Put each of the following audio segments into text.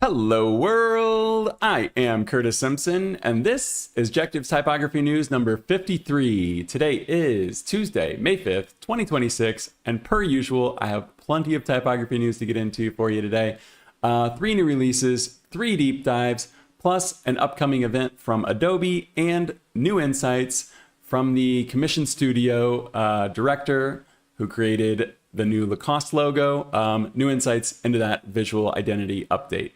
Hello world, I am Curtis Simpson, and this is Jectives Typography News number 53. Today is Tuesday, May 5th, 2026, and per usual, I have plenty of typography news to get into for you today. 3 new releases, 3 deep dives, plus an upcoming event from Adobe, and new insights from the Commission Studio director who created the new Lacoste logo, new insights into that visual identity update.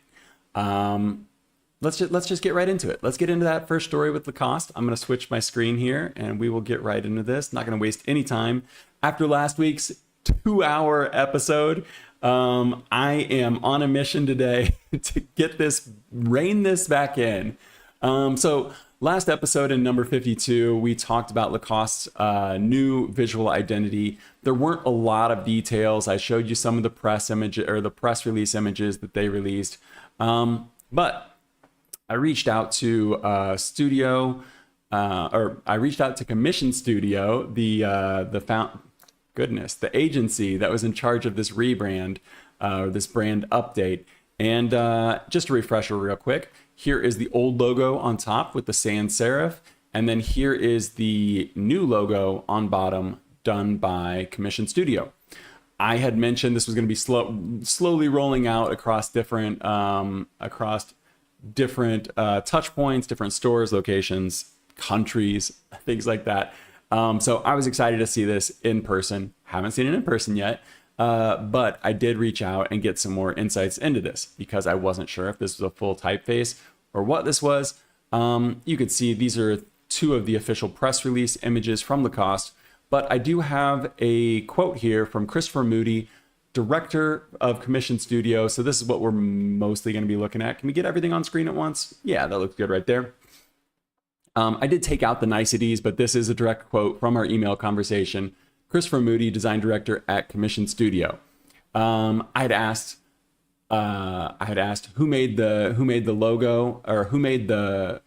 Let's just get right into it. Let's get into that first story with Lacoste. I'm going to switch my screen here and we will get right into this. Not going to waste any time. After last week's 2-hour episode, I am on a mission today to get this, rein this back in. So last episode in number 52, we talked about Lacoste's new visual identity. There weren't a lot of details. I showed you some of the press image or the press release images that they released. But I reached out to I reached out to Commission Studio, the agency that was in charge of this rebrand, this brand update. And just a refresher real quick, here is the old logo on top with the sans serif. And then here is the new logo on bottom done by Commission Studio. I had mentioned this was going to be slowly rolling out across different touch points, different stores, locations, countries, things like that. So I was excited to see this in person. Haven't seen it in person yet, but I did reach out and get some more insights into this because I wasn't sure if this was a full typeface or what this was. You can see these are 2 of the official press release images from Lacoste. But I do have a quote here from Christopher Moody, director of Commission Studio. So this is what we're mostly going to be looking at. Can we get everything on screen at once? Yeah, that looks good right there. I did take out the niceties, but this is a direct quote from our email conversation. Christopher Moody, design director at Commission Studio. I had asked who made the logo, or who made the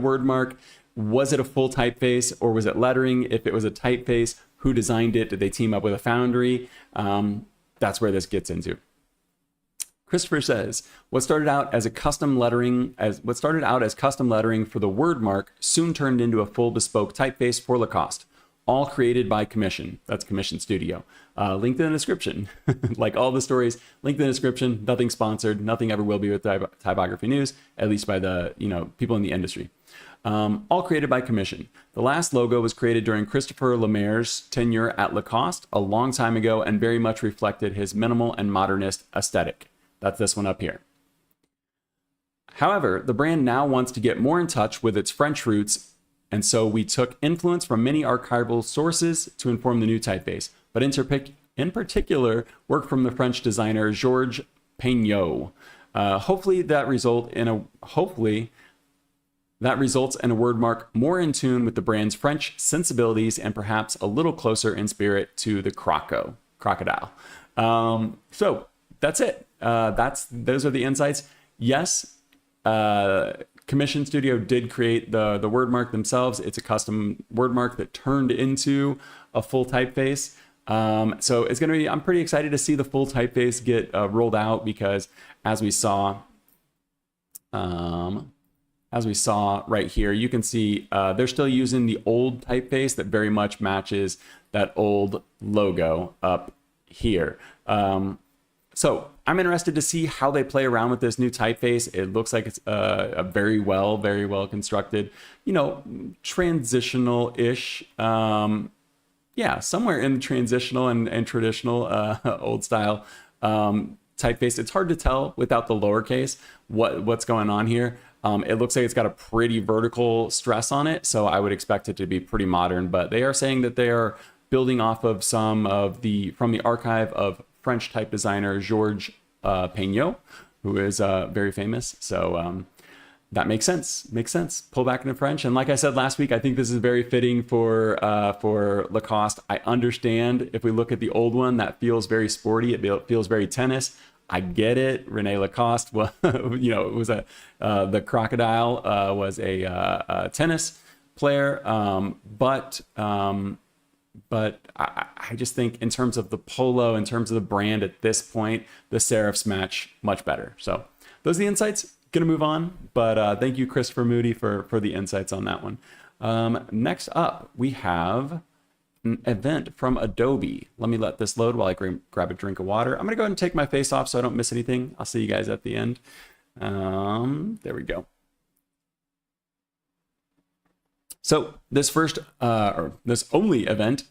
word mark. Was it a full typeface or was it lettering? If it was a typeface, who designed it? Did they team up with a foundry? That's where this gets into. Christopher says, what started out as custom lettering for the word mark soon turned into a full bespoke typeface for Lacoste, all created by Commission. That's Commission Studio. Linked in the description. Like all the stories, linked in the description. Nothing sponsored. Nothing ever will be with Typography News, at least by the people in the industry. All created by Commission. The last logo was created during Christopher Lemaire's tenure at Lacoste a long time ago and very much reflected his minimal and modernist aesthetic. That's this one up here. However, the brand now wants to get more in touch with its French roots, and so we took influence from many archival sources to inform the new typeface, but in particular, work from the French designer Georges Peignot. Hopefully that results in a word mark more in tune with the brand's French sensibilities and perhaps a little closer in spirit to the crocodile. So that's it. Those are the insights. Yes, Commission Studio did create the word mark themselves. It's a custom word mark that turned into a full typeface. So it's going to be, I'm pretty excited to see the full typeface get rolled out because as we saw right here, you can see they're still using the old typeface that very much matches that old logo up here. So I'm interested to see how they play around with this new typeface. It looks like it's a very well constructed, transitional-ish. Yeah, somewhere in the transitional and traditional old style typeface. It's hard to tell without the lowercase what's going on here. It looks like it's got a pretty vertical stress on it, so I would expect it to be pretty modern, but they are saying that they are building off of from the archive of French type designer Georges Peignot, who is very famous. So that makes sense. Pull back into French. And like I said last week, I think this is very fitting for Lacoste. I understand if we look at the old one, that feels very sporty. It feels very tennis. I get it. Rene Lacoste, well, it was the crocodile was a tennis player, but I just think in terms of the polo, in terms of the brand at this point, the serifs match much better. So those are the insights. Gonna move on, but thank you, Christopher Moody, for the insights on that one. Next up, we have an event from Adobe. Let me let this load while I grab a drink of water. I'm gonna go ahead and take my face off so I don't miss anything. I'll see you guys at the end. There we go. So this first, or this only event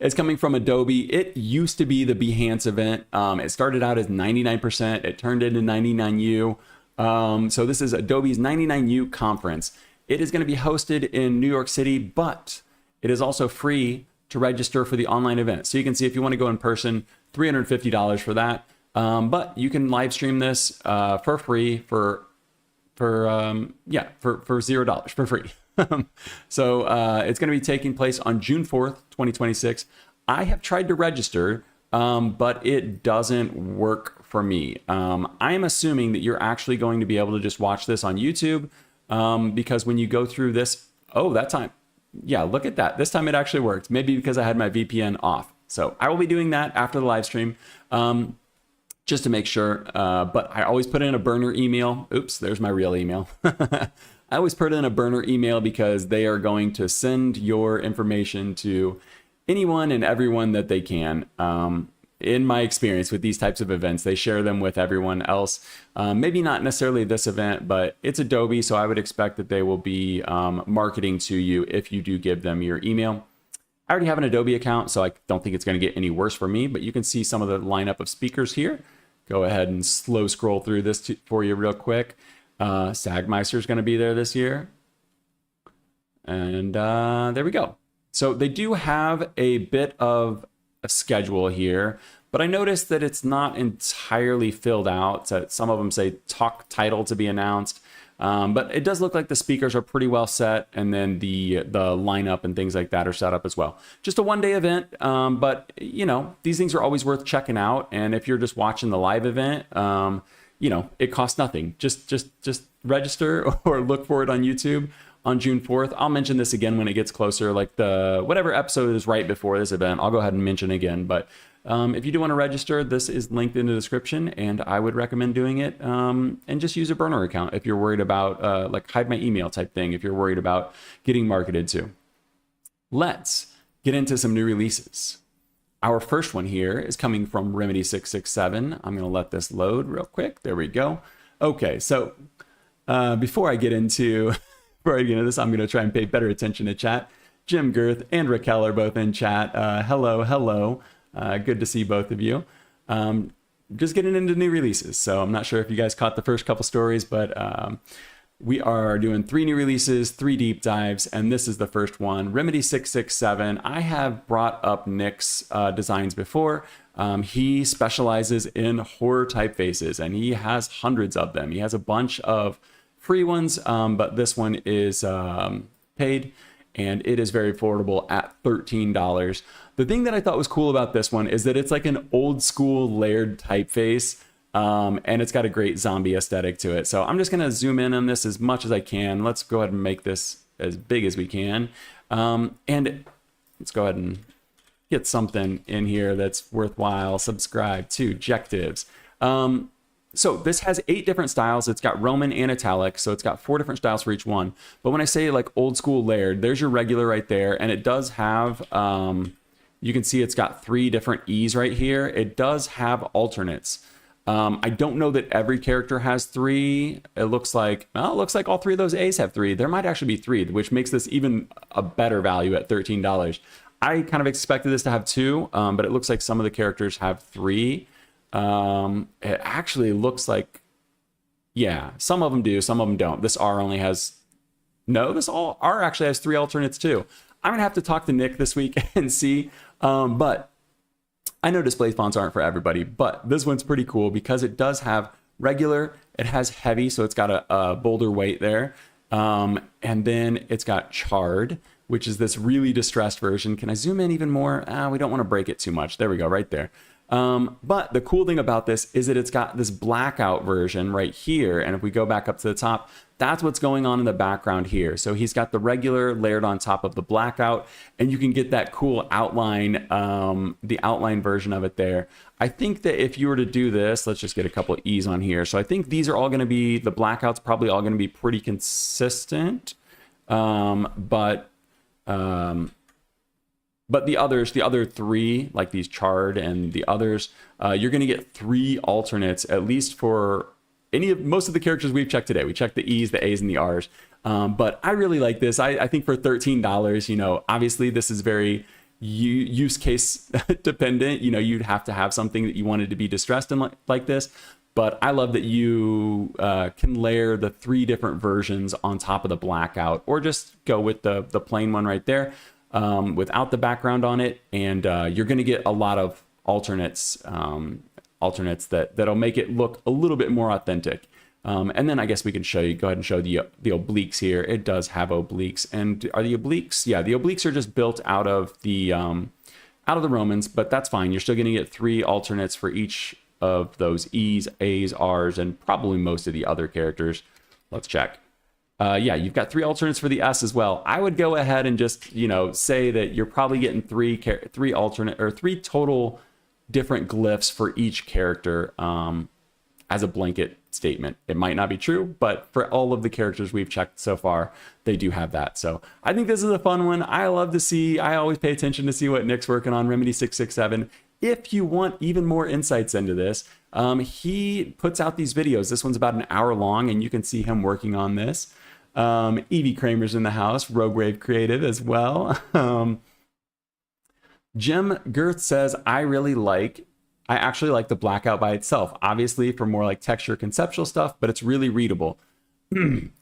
is coming from Adobe. It used to be the Behance event. It started out as 99%. It turned into 99U. So this is Adobe's 99U conference. It is going to be hosted in New York City, but it is also free to register for the online event. So you can see if you want to go in person, $350 for that. But you can live stream this for free for $0 for free. So it's going to be taking place on June 4th, 2026. I have tried to register, but it doesn't work for me. I'm assuming that you're actually going to be able to just watch this on YouTube, because when you go through this, that time, yeah, look at that. This time it actually worked. Maybe because I had my VPN off. So I will be doing that after the live stream, just to make sure. But I always put in a burner email. Oops, there's my real email. I always put in a burner email because they are going to send your information to anyone and everyone that they can. In my experience with these types of events, they share them with everyone else. Maybe not necessarily this event, but it's Adobe, so I would expect that they will be marketing to you if you do give them your email. I already have an Adobe account, so I don't think it's going to get any worse for me, but you can see some of the lineup of speakers here. Go ahead and slow scroll through this for you real quick. Sagmeister is going to be there this year. And there we go. So they do have a bit of a schedule here, but I noticed that it's not entirely filled out. So some of them say talk title to be announced. But it does look like the speakers are pretty well set, and then the lineup and things like that are set up as well. Just a one-day event, but you know, these things are always worth checking out. And if you're just watching the live event, you know, it costs nothing. Just register or look for it on YouTube on June 4th. I'll mention this again when it gets closer, like whatever episode is right before this event, I'll go ahead and mention again. But if you do want to register, this is linked in the description, and I would recommend doing it. And just use a burner account if you're worried about like hide my email type thing, if you're worried about getting marketed to. Let's get into some new releases. Our first one here is coming from Remedy 667. I'm going to let this load real quick. There we go. Okay, so before I get into this, I'm going to try and pay better attention to chat. Jim Girth and Raquel are both in chat. Hello. Good to see both of you. Just getting into new releases. So I'm not sure if you guys caught the first couple stories, but we are doing 3 new releases, 3 deep dives, and this is the first one, Remedy 667. I have brought up Nick's designs before. He specializes in horror typefaces, and he has hundreds of them. He has a bunch of free ones, but this one is paid, and it is very affordable at $13. The thing that I thought was cool about this one is that it's like an old school layered typeface. And it's got a great zombie aesthetic to it. So I'm just going to zoom in on this as much as I can. Let's go ahead and make this as big as we can. And let's go ahead and get something in here that's worthwhile. Subscribe to Jectives. So this has 8 different styles. It's got Roman and italic. So it's got 4 different styles for each one. But when I say like old school layered, there's your regular right there. And it does have, you can see it's got 3 different E's right here. It does have alternates. I don't know that every character has 3. It looks like all 3 of those A's have 3. There might actually be 3, which makes this even a better value at $13. I kind of expected this to have 2, but it looks like some of the characters have 3. It actually looks like, yeah, some of them do, some of them don't. This R only has, no, this R actually has 3 alternates too. I'm gonna have to talk to Nick this week and see, but I know display fonts aren't for everybody, but this one's pretty cool because it does have regular, it has heavy, so it's got a bolder weight there. And then it's got charred, which is this really distressed version. Can I zoom in even more? We don't want to break it too much. There we go, right there. But the cool thing about this is that it's got this blackout version right here. And if we go back up to the top, that's what's going on in the background here. So he's got the regular layered on top of the blackout, and you can get that cool outline, the outline version of it there. I think that if you were to do this, let's just get a couple of E's on here. So I think these are all going to be, the blackouts probably all going to be pretty consistent. But the others, the other three, like these charred and the others, you're going to get 3 alternates, at least for most of the characters we've checked today. We checked the E's, the A's, and the R's. But I really like this. I think for $13, you know, obviously this is very use case dependent. You know, you'd have to have something that you wanted to be distressed in like this. But I love that you can layer the 3 different versions on top of the blackout, or just go with the plain one right there without the background on it. And you're going to get a lot of alternates that'll make it look a little bit more authentic. And then I guess we can go ahead and show the obliques here. It does have obliques. And are the obliques? Yeah, the obliques are just built out of the Romans, but that's fine. You're still going to get 3 alternates for each of those E's, A's, R's, and probably most of the other characters. Let's check. Yeah, you've got 3 alternates for the S as well. I would go ahead and just, you know, say that you're probably getting 3 alternate, or 3 total different glyphs for each character as a blanket statement. It might not be true, but for all of the characters we've checked so far, they do have that. So I think this is a fun one. I always pay attention to see what Nick's working on, Remedy667. If you want even more insights into this, he puts out these videos. This one's about an hour long, and you can see him working on this. Evie Kramer's in the house, Rogue Wave Creative as well. Jim Girth says, I actually like the blackout by itself, obviously for more like texture conceptual stuff, but it's really readable.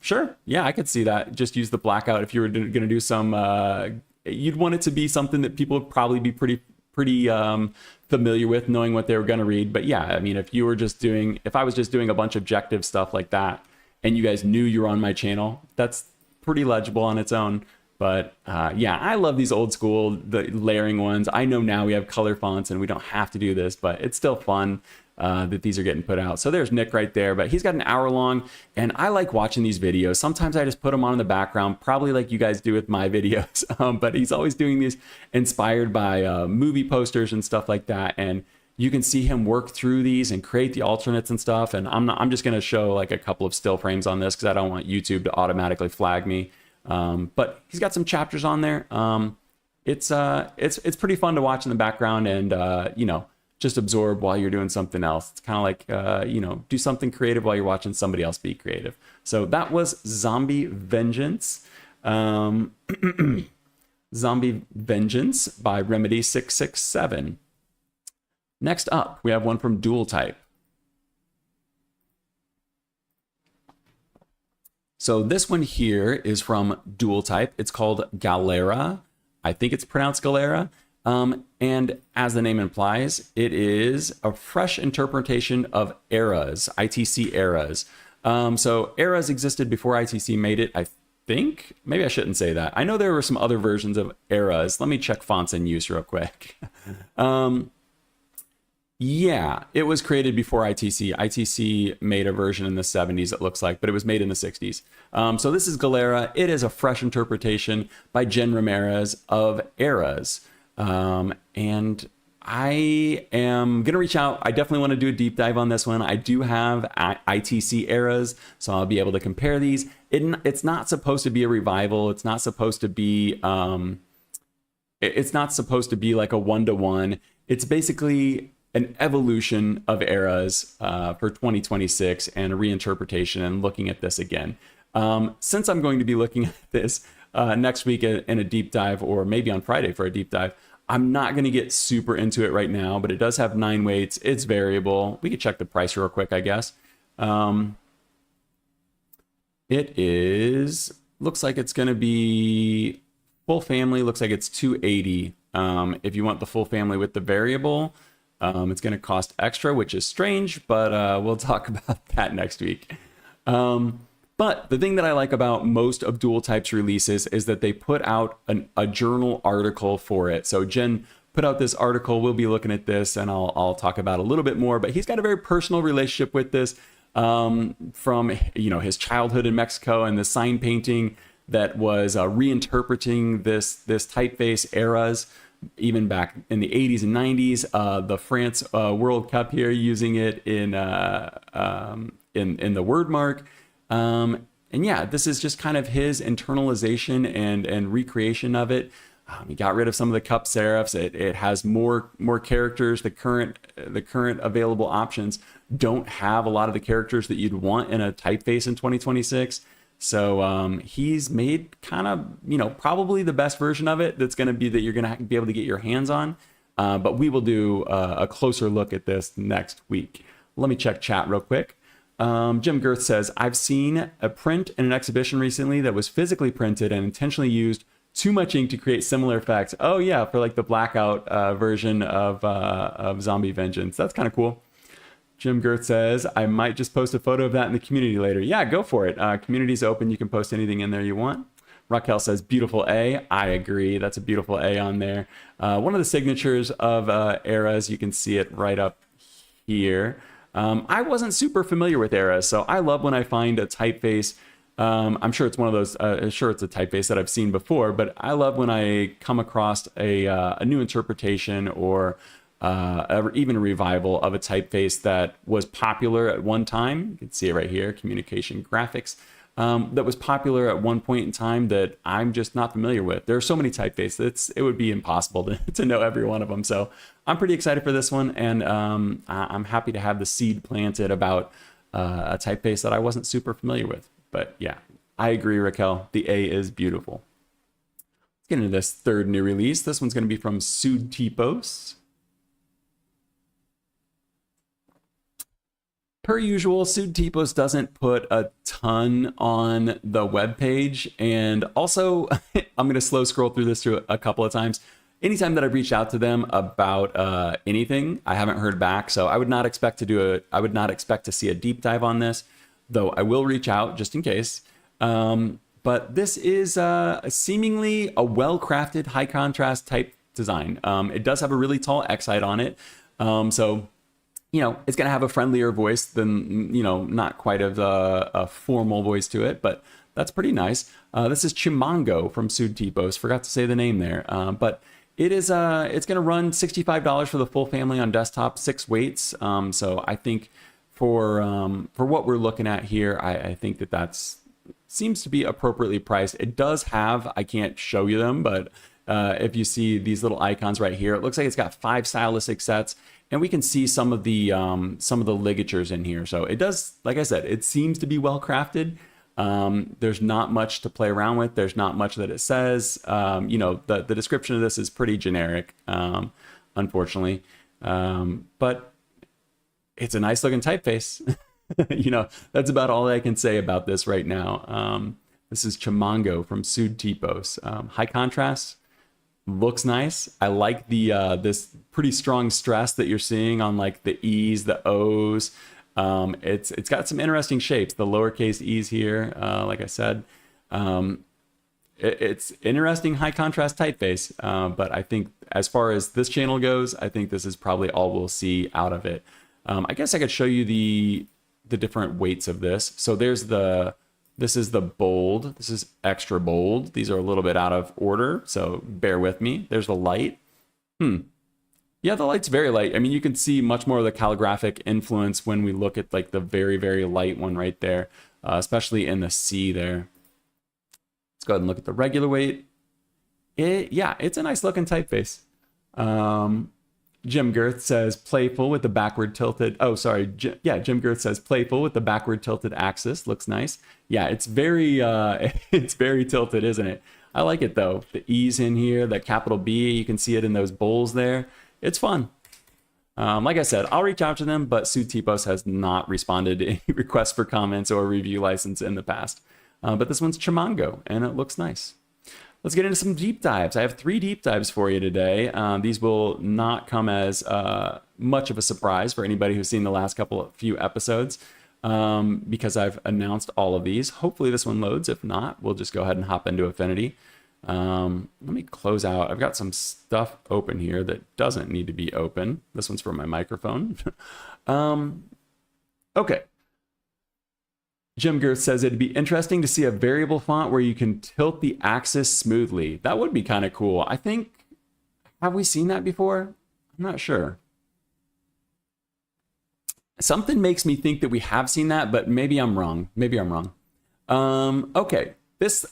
Sure. Yeah, I could see that. Just use the blackout if you were going to do some, you'd want it to be something that people would probably be pretty familiar with, knowing what they were going to read. But yeah, I mean, if I was just doing a bunch of objective stuff like that, and you guys knew you were on my channel, that's pretty legible on its own. But yeah, I love these old school, the layering ones. I know now we have color fonts and we don't have to do this, but it's still fun that these are getting put out. So there's Nick right there, but he's got an hour long, and I like watching these videos. Sometimes I just put them on in the background, probably like you guys do with my videos. But he's always doing these inspired by movie posters and stuff like that. And you can see him work through these and create the alternates and stuff. And I'm just going to show like a couple of still frames on this because I don't want YouTube to automatically flag me. But he's got some chapters on there. It's pretty fun to watch in the background, and you know, just absorb while you're doing something else. It's kind of like you know, do something creative while you're watching somebody else be creative. So that was Zombie Vengeance. Zombie Vengeance by Remedy667. Next up, we have one from DualType. So this one here is from DualType. It's called Galera. I think it's pronounced Galera. And as the name implies, it is a fresh interpretation of eras, ITC eras. So eras existed before ITC made it, I think. Maybe I shouldn't say that. I know there were some other versions of eras. Let me check fonts in use real quick. Yeah, it was created before ITC. ITC made a version in the 70s, it looks like, but it was made in the 60s. So this is Galera. It is a fresh interpretation by Jen Ramirez of eras. And I am going to reach out. I definitely want to do a deep dive on this one. I do have ITC eras, so I'll be able to compare these. It's not supposed to be a revival. It's not supposed to be like a one-to-one. It's basically an evolution of eras for 2026 and a reinterpretation and looking at this again. Since I'm going to be looking at this next week in a deep dive, or maybe on Friday for a deep dive, I'm not going to get super into it right now, but it does have 9 weights. It's variable. We could check the price real quick, I guess. It looks like it's going to be full family. Looks like it's $280. If you want the full family with the variable, it's going to cost extra, which is strange, but we'll talk about that next week. But the thing that I like about most of DualType's releases is that they put out a journal article for it. So Jen put out this article. We'll be looking at this, and I'll talk about a little bit more. But he's got a very personal relationship with this from his childhood in Mexico and the sign painting that was reinterpreting this typeface eras, even back in the 80s and 90s. The France World Cup here, using it in the word mark. And yeah, this is just kind of his internalization and recreation of it. He got rid of some of the cup serifs. It has more characters. The current available options don't have a lot of the characters that you'd want in a typeface in 2026. So he's made kind of, probably the best version of it that's going to be that you're going to be able to get your hands on. But we will do a closer look at this next week. Let me check chat real quick. Jim Girth says, I've seen a print in an exhibition recently that was physically printed and intentionally used too much ink to create similar effects. Oh yeah, for like the blackout version of Zombie Vengeance. That's kind of cool. Jim Girth says, I might just post a photo of that in the community later. Yeah, go for it. Community's open. You can post anything in there you want. Raquel says, beautiful A. I agree. That's a beautiful A on there. One of the signatures of eras, you can see it right up here. I wasn't super familiar with eras, so I love when I find a typeface. I'm sure it's one of those, sure it's a typeface that I've seen before, but I love when I come across a new interpretation or even a revival of a typeface that was popular at one time. You can see it right here, communication graphics, that was popular at one point in time that I'm just not familiar with. There are so many typefaces, it would be impossible to know every one of them. So I'm pretty excited for this one, and I'm happy to have the seed planted about a typeface that I wasn't super familiar with. But yeah, I agree, Raquel. The A is beautiful. Let's get into this third new release. This one's going to be from Sudtipos. Per usual, Sudtipos doesn't put a ton on the webpage. And also, I'm going to slow scroll through this through a couple of times. Anytime that I've reached out to them about anything, I haven't heard back. So I would not expect to see a deep dive on this, though I will reach out just in case. But this is seemingly a well-crafted high contrast type design. It does have a really tall X height on it. So it's going to have a friendlier voice than, not quite a formal voice to it, but that's pretty nice. This is Chimango from Sudtipos. Forgot to say the name there. But it is, it's going to run $65 for the full family on desktop, 6 weights. So I think for what we're looking at here, I think that's seems to be appropriately priced. It does have, I can't show you them, but if you see these little icons right here, it looks like it's got 5 stylistic sets. And we can see some of the ligatures in here. So it does, like I said, it seems to be well crafted. There's not much to play around with. There's not much that it says. The description of this is pretty generic, unfortunately. But it's a nice looking typeface. That's about all I can say about this right now. This is Chimango from Sudtipos. High contrast. Looks nice. I like the this pretty strong stress that you're seeing on like the E's, the O's. It's got some interesting shapes. The lowercase e's here, like I said, it's interesting high contrast typeface. But I think as far as this channel goes, I think this is probably all we'll see out of it. I guess I could show you the different weights of this. So this is the bold. This is extra bold. These are a little bit out of order, so bear with me. There's the light. Yeah, the light's very light. I mean, you can see much more of the calligraphic influence when we look at like the very, very light one right there, especially in the C there. Let's go ahead and look at the regular weight. It's a nice looking typeface. Jim Girth says playful with the backward tilted. Oh, sorry. Jim Girth says playful with the backward tilted axis. Looks nice. Yeah, it's very it's very tilted, isn't it? I like it though. The E's in here, that capital B, you can see it in those bowls there. It's fun. Like I said, I'll reach out to them, but Sudtipos has not responded to any requests for comments or review license in the past. But this one's Chimango, and it looks nice. Let's get into some deep dives. I have 3 deep dives for you today. These will not come as much of a surprise for anybody who's seen the last few episodes because I've announced all of these. Hopefully this one loads. If not, we'll just go ahead and hop into Affinity. Let me close out. I've got some stuff open here that doesn't need to be open. This one's for my microphone. Okay. Jim Girth says it'd be interesting to see a variable font where you can tilt the axis smoothly. That would be kind of cool. I think, have we seen that before? I'm not sure. Something makes me think that we have seen that, but maybe I'm wrong. Maybe I'm wrong. Okay, this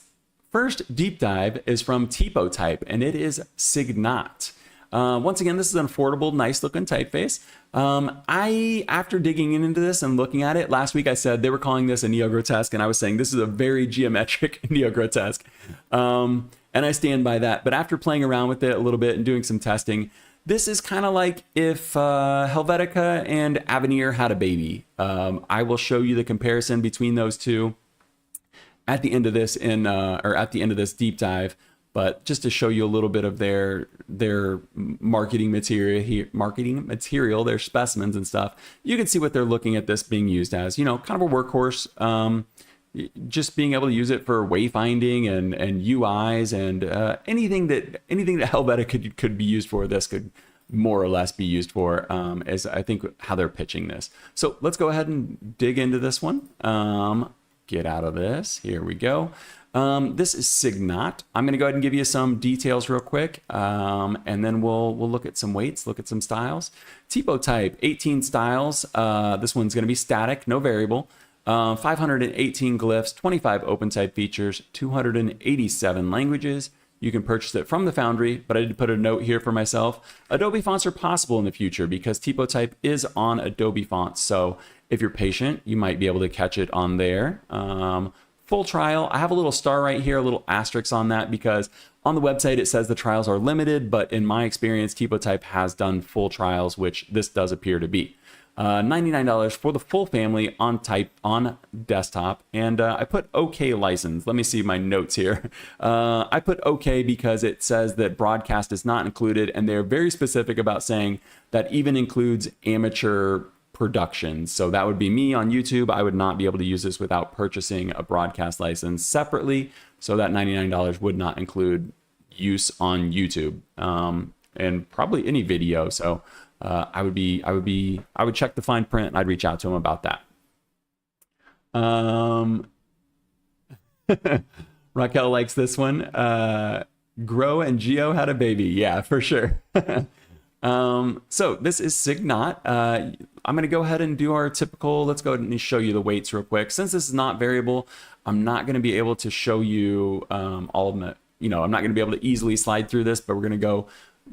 first deep dive is from TipoType, and it is Signat. Once again, this is an affordable, nice looking typeface. After digging into this and looking at it, last week I said they were calling this a neo-grotesque, and I was saying this is a very geometric neo-grotesque. And I stand by that. But after playing around with it a little bit and doing some testing, this is kind of like if Helvetica and Avenir had a baby. I will show you the comparison between those two at the end of this at the end of this deep dive. But just to show you a little bit of their marketing material here, their specimens and stuff, you can see what they're looking at this being used as. You know, kind of a workhorse. Just being able to use it for wayfinding and UIs and anything that Helvetica could be used for, this could more or less be used for, is I think how they're pitching this. So let's go ahead and dig into this one. Get out of this. Here we go. This is Signat. I'm going to go ahead and give you some details real quick, and then we'll look at some weights, look at some styles. TipoType, 18 styles. This one's going to be static, no variable. 518 glyphs, 25 OpenType features, 287 languages. You can purchase it from the Foundry, but I did put a note here for myself. Adobe fonts are possible in the future because TipoType is on Adobe fonts. So if you're patient, you might be able to catch it on there. Full trial. I have a little star right here, a little asterisk on that because on the website it says the trials are limited, but in my experience, TipoType has done full trials, which this does appear to be. $99 for the full family on desktop, and I put OK license. Let me see my notes here. I put OK because it says that broadcast is not included, and they're very specific about saying that even includes amateur productions. So that would be me on YouTube. I would not be able to use this without purchasing a broadcast license separately. So that $99 would not include use on YouTube, and probably any video. So I would check the fine print and I'd reach out to them about that. Raquel likes this one. Grow and Geo had a baby. Yeah, for sure. So this is Signat. I'm going to go ahead and do our typical, let's go ahead and show you the weights real quick. Since this is not variable, I'm not going to be able to show you all of them. I'm not going to be able to easily slide through this, but we're going to go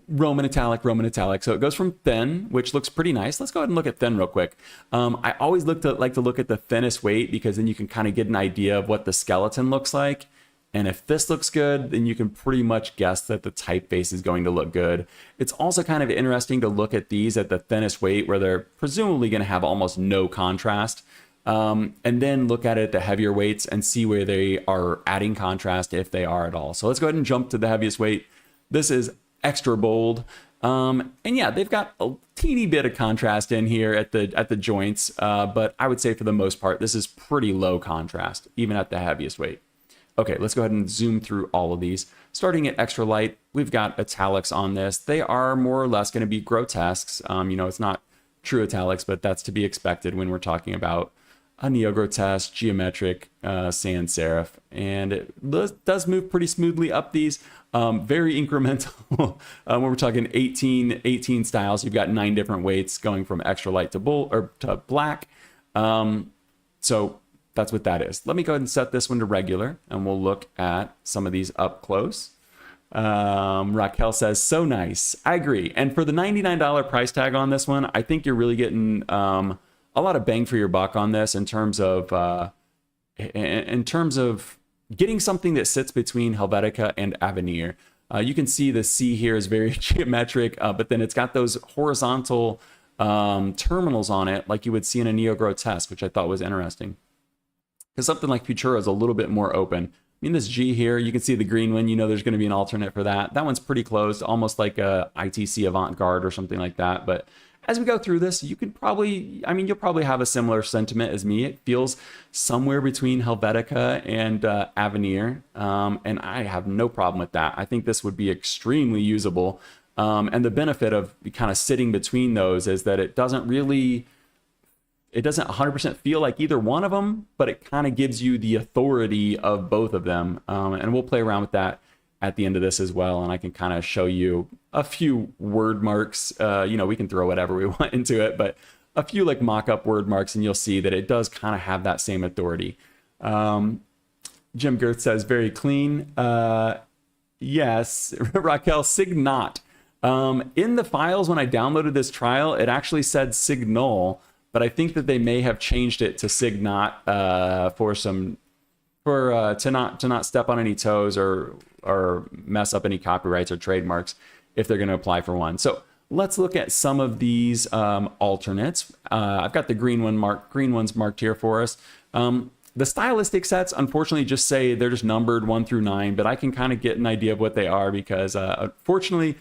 Roman italic, Roman italic. So it goes from thin, which looks pretty nice. Let's go ahead and look at thin real quick. I always like to look at the thinnest weight because then you can kind of get an idea of what the skeleton looks like. And if this looks good, then you can pretty much guess that the typeface is going to look good. It's also kind of interesting to look at these at the thinnest weight where they're presumably going to have almost no contrast. And then look at it at the heavier weights and see where they are adding contrast, if they are at all. So let's go ahead and jump to the heaviest weight. This is extra bold. And yeah, they've got a teeny bit of contrast in here at the joints. But I would say for the most part, this is pretty low contrast, even at the heaviest weight. Okay, let's go ahead and zoom through all of these. Starting at extra light, we've got italics on this. They are more or less going to be grotesques. It's not true italics, but that's to be expected when we're talking about a neo-grotesque, geometric sans serif. And it does move pretty smoothly up these. Very incremental. When we're talking 18 styles, you've got 9 different weights going from extra light to black. So that's what that is. Let me go ahead and set this one to regular, and we'll look at some of these up close. Raquel says, so nice. I agree. And for the $99 price tag on this one, I think you're really getting a lot of bang for your buck on this in terms of getting something that sits between Helvetica and Avenir. You can see the C here is very geometric, but then it's got those horizontal terminals on it like you would see in a neo-grotesque, which I thought was interesting. Because something like Futura is a little bit more open. I mean, this G here, you can see the green one. There's going to be an alternate for that. That one's pretty closed, almost like a ITC Avant-Garde or something like that. But as we go through this, you can probably, I mean, you'll probably have a similar sentiment as me. It feels somewhere between Helvetica and Avenir, and I have no problem with that. I think this would be extremely usable. And the benefit of kind of sitting between those is that it doesn't 100% feel like either one of them, but it kind of gives you the authority of both of them. And we'll play around with that at the end of this as well. And I can kind of show you a few word marks. You know, we can throw whatever we want into it, but a few like mock-up word marks, and you'll see that it does kind of have that same authority. Jim Girth says, very clean. Yes, Raquel, Signat. In the files, when I downloaded this trial, it actually said Signal, but I think that they may have changed it to Signat to not step on any toes or mess up any copyrights or trademarks if they're going to apply for one. So let's look at some of these alternates. I've got the green ones marked here for us. The stylistic sets, unfortunately, just say they're just numbered 1 through 9, but I can kind of get an idea of what they are because, unfortunately,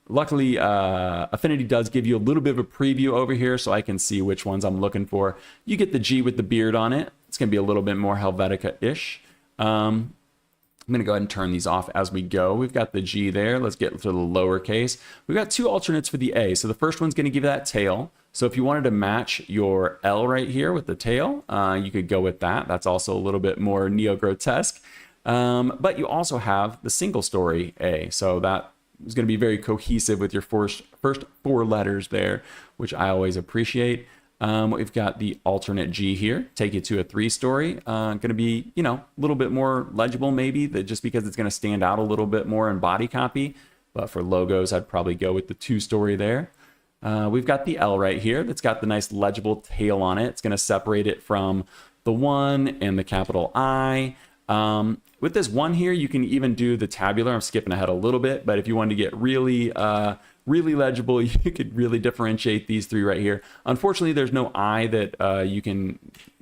luckily, Affinity does give you a little bit of a preview over here, so I can see which ones I'm looking for. You get the G with the beard on it. It's going to be a little bit more Helvetica-ish. I'm going to go ahead and turn these off as we go. We've got the G there. Let's get to the lowercase. We've got 2 alternates for the A. So the first one's going to give you that tail. So if you wanted to match your L right here with the tail, you could go with that. That's also a little bit more neo-grotesque. But you also have the single story A. So that is going to be very cohesive with your first 4 letters there, which I always appreciate. We've got the alternate G here, take you to a 3-story. Going to be, you know, a little bit more legible maybe, that just because it's going to stand out a little bit more in body copy. But for logos, I'd probably go with the 2-story there. We've got the L right here that's got the nice legible tail on it. It's going to separate it from the 1 and the capital I. With this 1 here, you can even do the tabular. I'm skipping ahead a little bit, but if you wanted to get really legible, you could really differentiate these 3 right here. Unfortunately, there's no I that you can,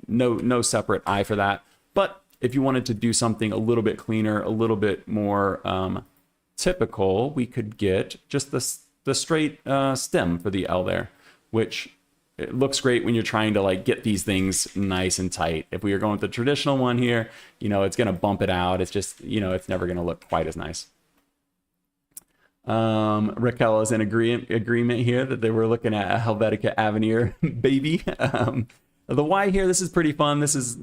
no separate I for that. But if you wanted to do something a little bit cleaner, a little bit more typical, we could get just the straight stem for the L there, which it looks great when you're trying to like get these things nice and tight. If we are going with the traditional one here, you know, it's going to bump it out. It's just, you know, it's never going to look quite as nice. Raquel is in agreement here that they were looking at a Helvetica Avenir baby. The Y here, this is pretty fun. This is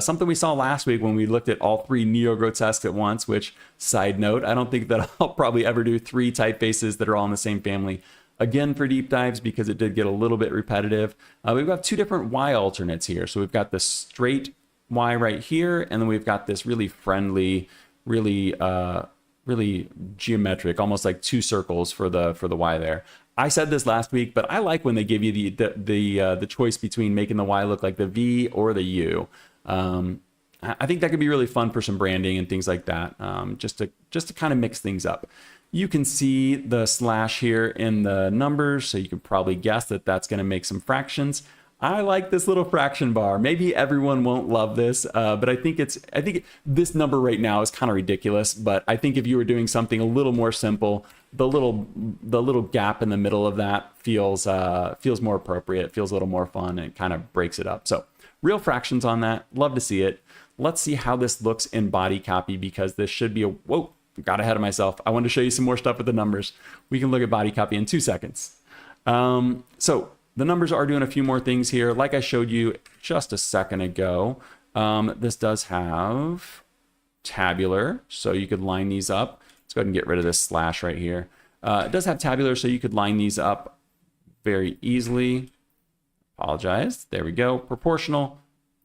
something we saw last week when we looked at all 3 neo-grotesques at once, which, side note, I don't think that I'll probably ever do 3 typefaces that are all in the same family again for deep dives because it did get a little bit repetitive. We've got 2 different Y alternates here. So we've got the straight Y right here, and then we've got this really friendly, really geometric, almost like 2 circles for the Y there. I said this last week, but I like when they give you the choice between making the Y look like the V or the U. I think that could be really fun for some branding and things like that, just to kind of mix things up. You can see the slash here in the numbers, so you can probably guess that that's going to make some fractions. I like this little fraction bar. Maybe everyone won't love this, but I think this number right now is kind of ridiculous. But I think if you were doing something a little more simple, the little gap in the middle of that feels more appropriate. Feels a little more fun and kind of breaks it up. So real fractions on that. Love to see it. Let's see how this looks in body copy because this should be a whoa. Got ahead of myself. I wanted to show you some more stuff with the numbers. We can look at body copy in 2 seconds. So the numbers are doing a few more things here. Like I showed you just a second ago, this does have tabular, so you could line these up. Let's go ahead and get rid of this slash right here. It does have tabular, so you could line these up very easily. Apologize. There we go. Proportional,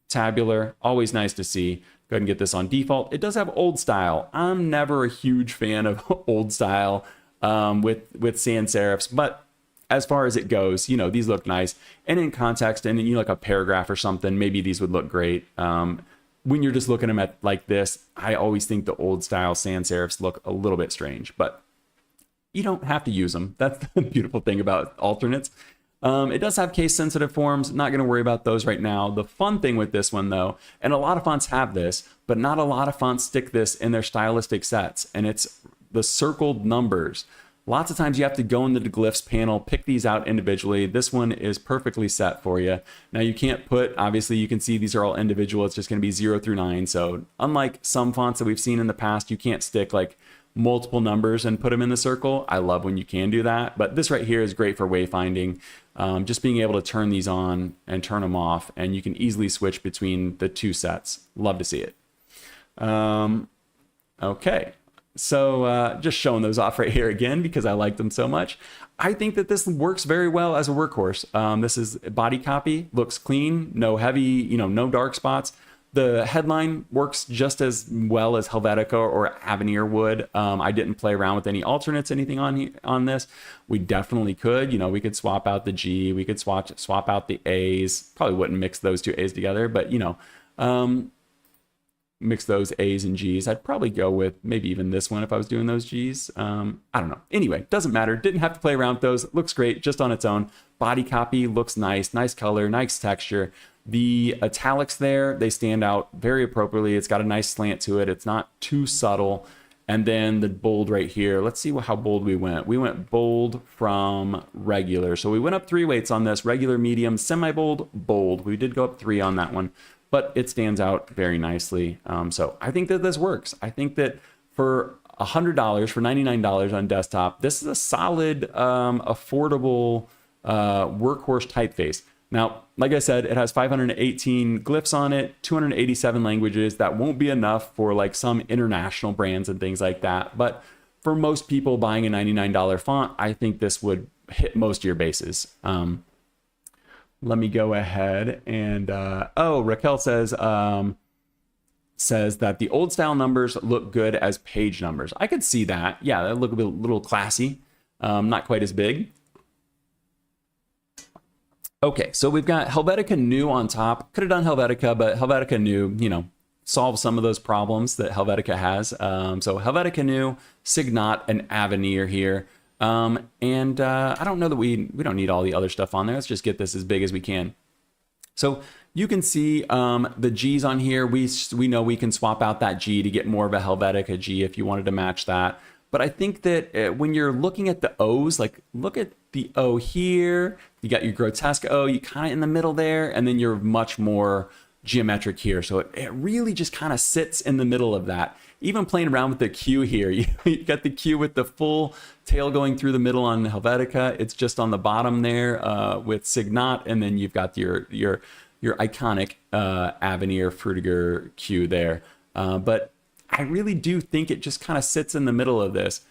tabular, always nice to see. Go ahead and get this on default. It does have old style. I'm never a huge fan of old style with sans serifs, but as far as it goes, you know, these look nice. And in context, and you know, like a paragraph or something, maybe these would look great. When you're just looking at them at like this, I always think the old style sans serifs look a little bit strange, but you don't have to use them. That's the beautiful thing about alternates. It does have case sensitive forms. Not going to worry about those right now. The fun thing with this one though, and a lot of fonts have this, but not a lot of fonts stick this in their stylistic sets, and it's the circled numbers. Lots of times you have to go in the glyphs panel, pick these out individually. This one is perfectly set for you. Now you can't put, obviously you can see these are all individual. It's just going to be 0 through 9. So unlike some fonts that we've seen in the past, you can't stick like multiple numbers and put them in the circle. I love when you can do that. But this right here is great for wayfinding. Just being able to turn these on and turn them off, and you can easily switch between the two sets. Love to see it. Okay. So just showing those off right here again because I like them so much. I think that this works very well as a workhorse. This is body copy, looks clean, no heavy, no dark spots. The headline works just as well as Helvetica or Avenir would. I didn't play around with any alternates, anything on this. We definitely could. We could swap out the G, we could swap out the A's. Probably wouldn't mix those two A's together, but mix those A's and G's. I'd probably go with maybe even this one if I was doing those G's. I don't know. Anyway, doesn't matter. Didn't have to play around with those. Looks great just on its own. Body copy looks nice color, nice texture. The italics there, they stand out very appropriately. It's got a nice slant to it. It's not too subtle. And then the bold right here. Let's see how bold we went. We went bold from regular. So we went up 3 weights on this: regular, medium, semi-bold, bold. We did go up 3 on that one, but it stands out very nicely. So I think that this works. I think that for $100, for $99 on desktop, this is a solid, affordable workhorse typeface. Now, like I said, it has 518 glyphs on it, 287 languages. That won't be enough for like some international brands and things like that. But for most people buying a $99 font, I think this would hit most of your bases. Let me go ahead and, Raquel says that the old style numbers look good as page numbers. I could see that. Yeah, that look a little classy. Not quite as big. Okay, so we've got Helvetica New on top. Could have done Helvetica, but Helvetica New, solves some of those problems that Helvetica has. So Helvetica New, Signat, and Avenir here. I don't know that we don't need all the other stuff on there. Let's just get this as big as we can. So you can see the G's on here. We know we can swap out that G to get more of a Helvetica G if you wanted to match that. But I think that when you're looking at the O's, like look at the O here, you got your grotesque O, you kind of in the middle there, and then you're much more geometric here. So it really just kind of sits in the middle of that. Even playing around with the Q here, you got the Q with the full tail going through the middle on Helvetica. It's just on the bottom there with Signat, and then you've got your iconic Avenir Frutiger Q there. But I really do think it just kind of sits in the middle of this.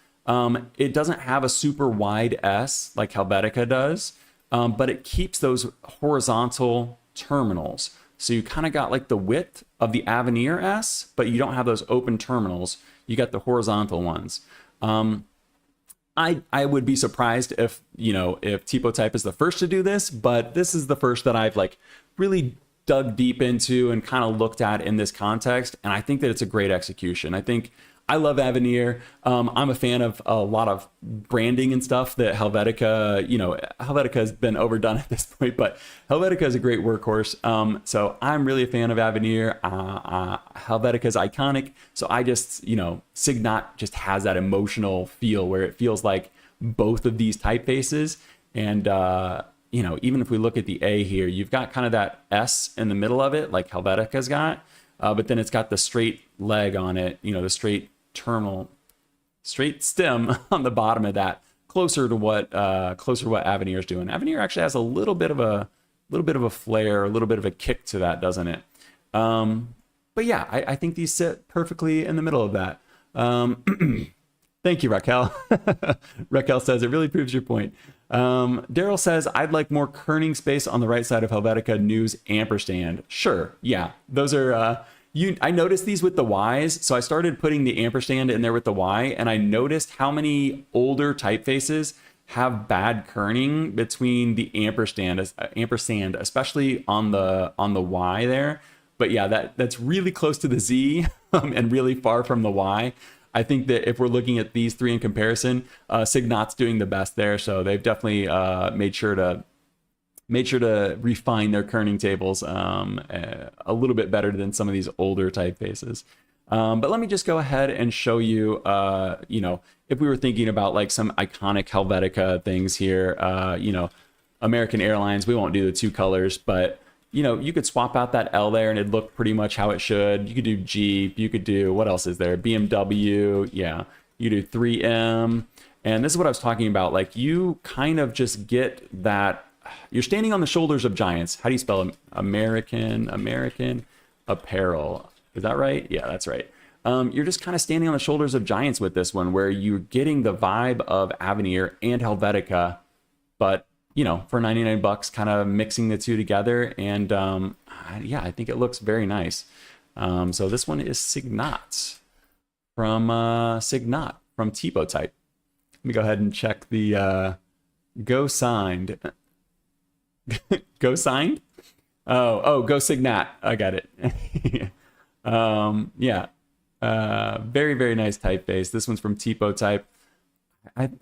It doesn't have a super wide S like Helvetica does, but it keeps those horizontal terminals. So you kind of got like the width of the Avenir S, but you don't have those open terminals. You got the horizontal ones. I would be surprised if TipoType is the first to do this, but this is the first that I've like really dug deep into and kind of looked at in this context. And I think that it's a great execution. I love Avenir. I'm a fan of a lot of branding and stuff that Helvetica, Helvetica has been overdone at this point, but Helvetica is a great workhorse. So I'm really a fan of Avenir. Helvetica is iconic. So I just, Signat just has that emotional feel where it feels like both of these typefaces. And, even if we look at the A here, you've got kind of that S in the middle of it, like Helvetica's got, but then it's got the straight leg on it, the straight stem on the bottom of that, closer to what Avenir is doing. Avenir actually has a little bit of a flair, a little bit of a kick to that, doesn't it? But yeah, I think these sit perfectly in the middle of that. Thank you, Raquel. Raquel says it really proves your point. Daryl says I'd like more kerning space on the right side of Helvetica News ampersand. Sure, yeah, those are. I noticed these with the Y's, so I started putting the ampersand in there with the Y, and I noticed how many older typefaces have bad kerning between the ampersand, especially on the Y there. But yeah, that's really close to the Z and really far from the Y. I think that if we're looking at these three in comparison, Signat's doing the best there, so they've definitely made sure to refine their kerning tables a little bit better than some of these older typefaces. But let me just go ahead and show you, if we were thinking about like some iconic Helvetica things here, American Airlines, we won't do the two colors, but you could swap out that L there and it'd look pretty much how it should. You could do Jeep, you could do, what else is there? BMW, yeah. You do 3M. And this is what I was talking about. Like you kind of just get that, you're standing on the shoulders of giants. How do you spell them? American Apparel. Is that right? Yeah, that's right. You're just kind of standing on the shoulders of giants with this one, where you're getting the vibe of Avenir and Helvetica, but for 99 bucks, kind of mixing the two together. And yeah, I think it looks very nice. So this one is Signat from TipoType. Let me go ahead and check the Go Signed. Go Signed? Oh, Go Signat. I got it. Yeah. Very, very nice typeface. This one's from TipoType. It's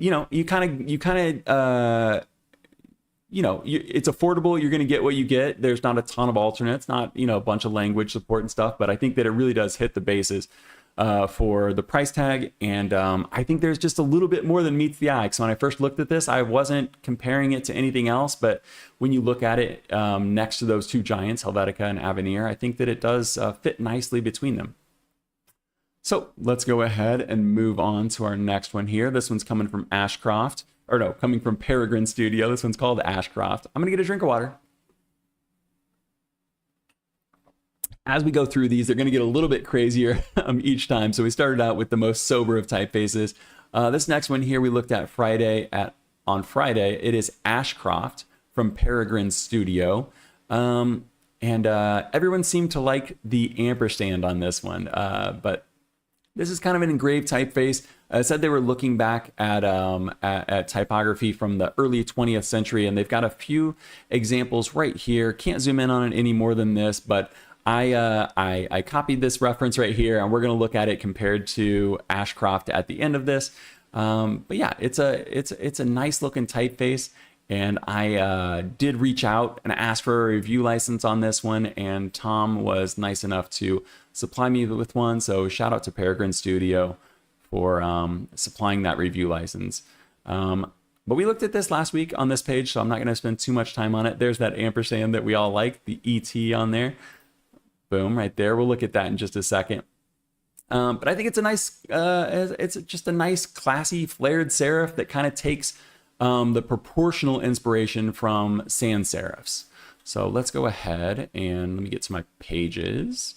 affordable. You're going to get what you get. There's not a ton of alternates, not, a bunch of language support and stuff, but I think that it really does hit the bases for the price tag. And I think there's just a little bit more than meets the eye. So when I first looked at this, I wasn't comparing it to anything else, but when you look at it next to those two giants, Helvetica and Avenir, I think that it does fit nicely between them. So let's go ahead and move on to our next one here. This one's coming from Ashcroft. Or no, coming from Peregrin Studio. This one's called Ashcroft. I'm going to get a drink of water. As we go through these, they're going to get a little bit crazier each time. So we started out with the most sober of typefaces. This next one here we looked at on Friday. It is Ashcroft from Peregrin Studio. And everyone seemed to like the ampersand on this one. But this is kind of an engraved typeface. I said they were looking back at typography from the early 20th century, and they've got a few examples right here. Can't zoom in on it any more than this, but I copied this reference right here, and we're going to look at it compared to Ashcroft at the end of this. But yeah, it's a nice looking typeface, and I did reach out and ask for a review license on this one, and Tom was nice enough to supply me with one. So shout out to Peregrin Studio for supplying that review license. But we looked at this last week on this page, so I'm not going to spend too much time on it. There's that ampersand that we all like, the ET on there. Boom, right there. We'll look at that in just a second. But I think it's a nice, it's just a nice, classy, flared serif that kind of takes the proportional inspiration from sans serifs. So let's go ahead and let me get to my pages.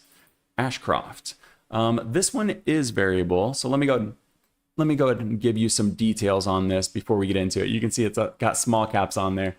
Ashcroft. This one is variable, so let me go ahead and give you some details on this before we get into it. You can see it's got small caps on there.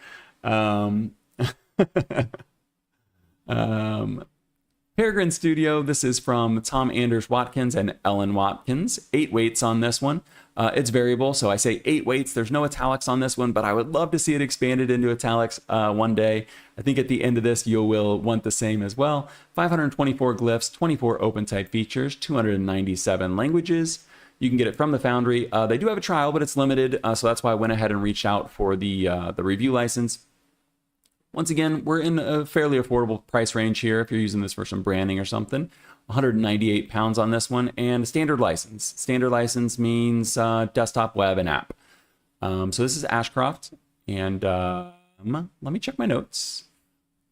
Peregrin Studio, this is from Tom Anders Watkins and Ellen Watkins. 8 weights on this one. It's variable, so I say 8 weights. There's no italics on this one, but I would love to see it expanded into italics one day. I think at the end of this, you will want the same as well. 524 glyphs, 24 open type features, 297 languages. You can get it from the Foundry. They do have a trial, but it's limited, so that's why I went ahead and reached out for the review license. Once again, we're in a fairly affordable price range here if you're using this for some branding or something. 198 pounds on this one, and standard license. Standard license means desktop, web, and app. So this is Ashcroft, and let me check my notes.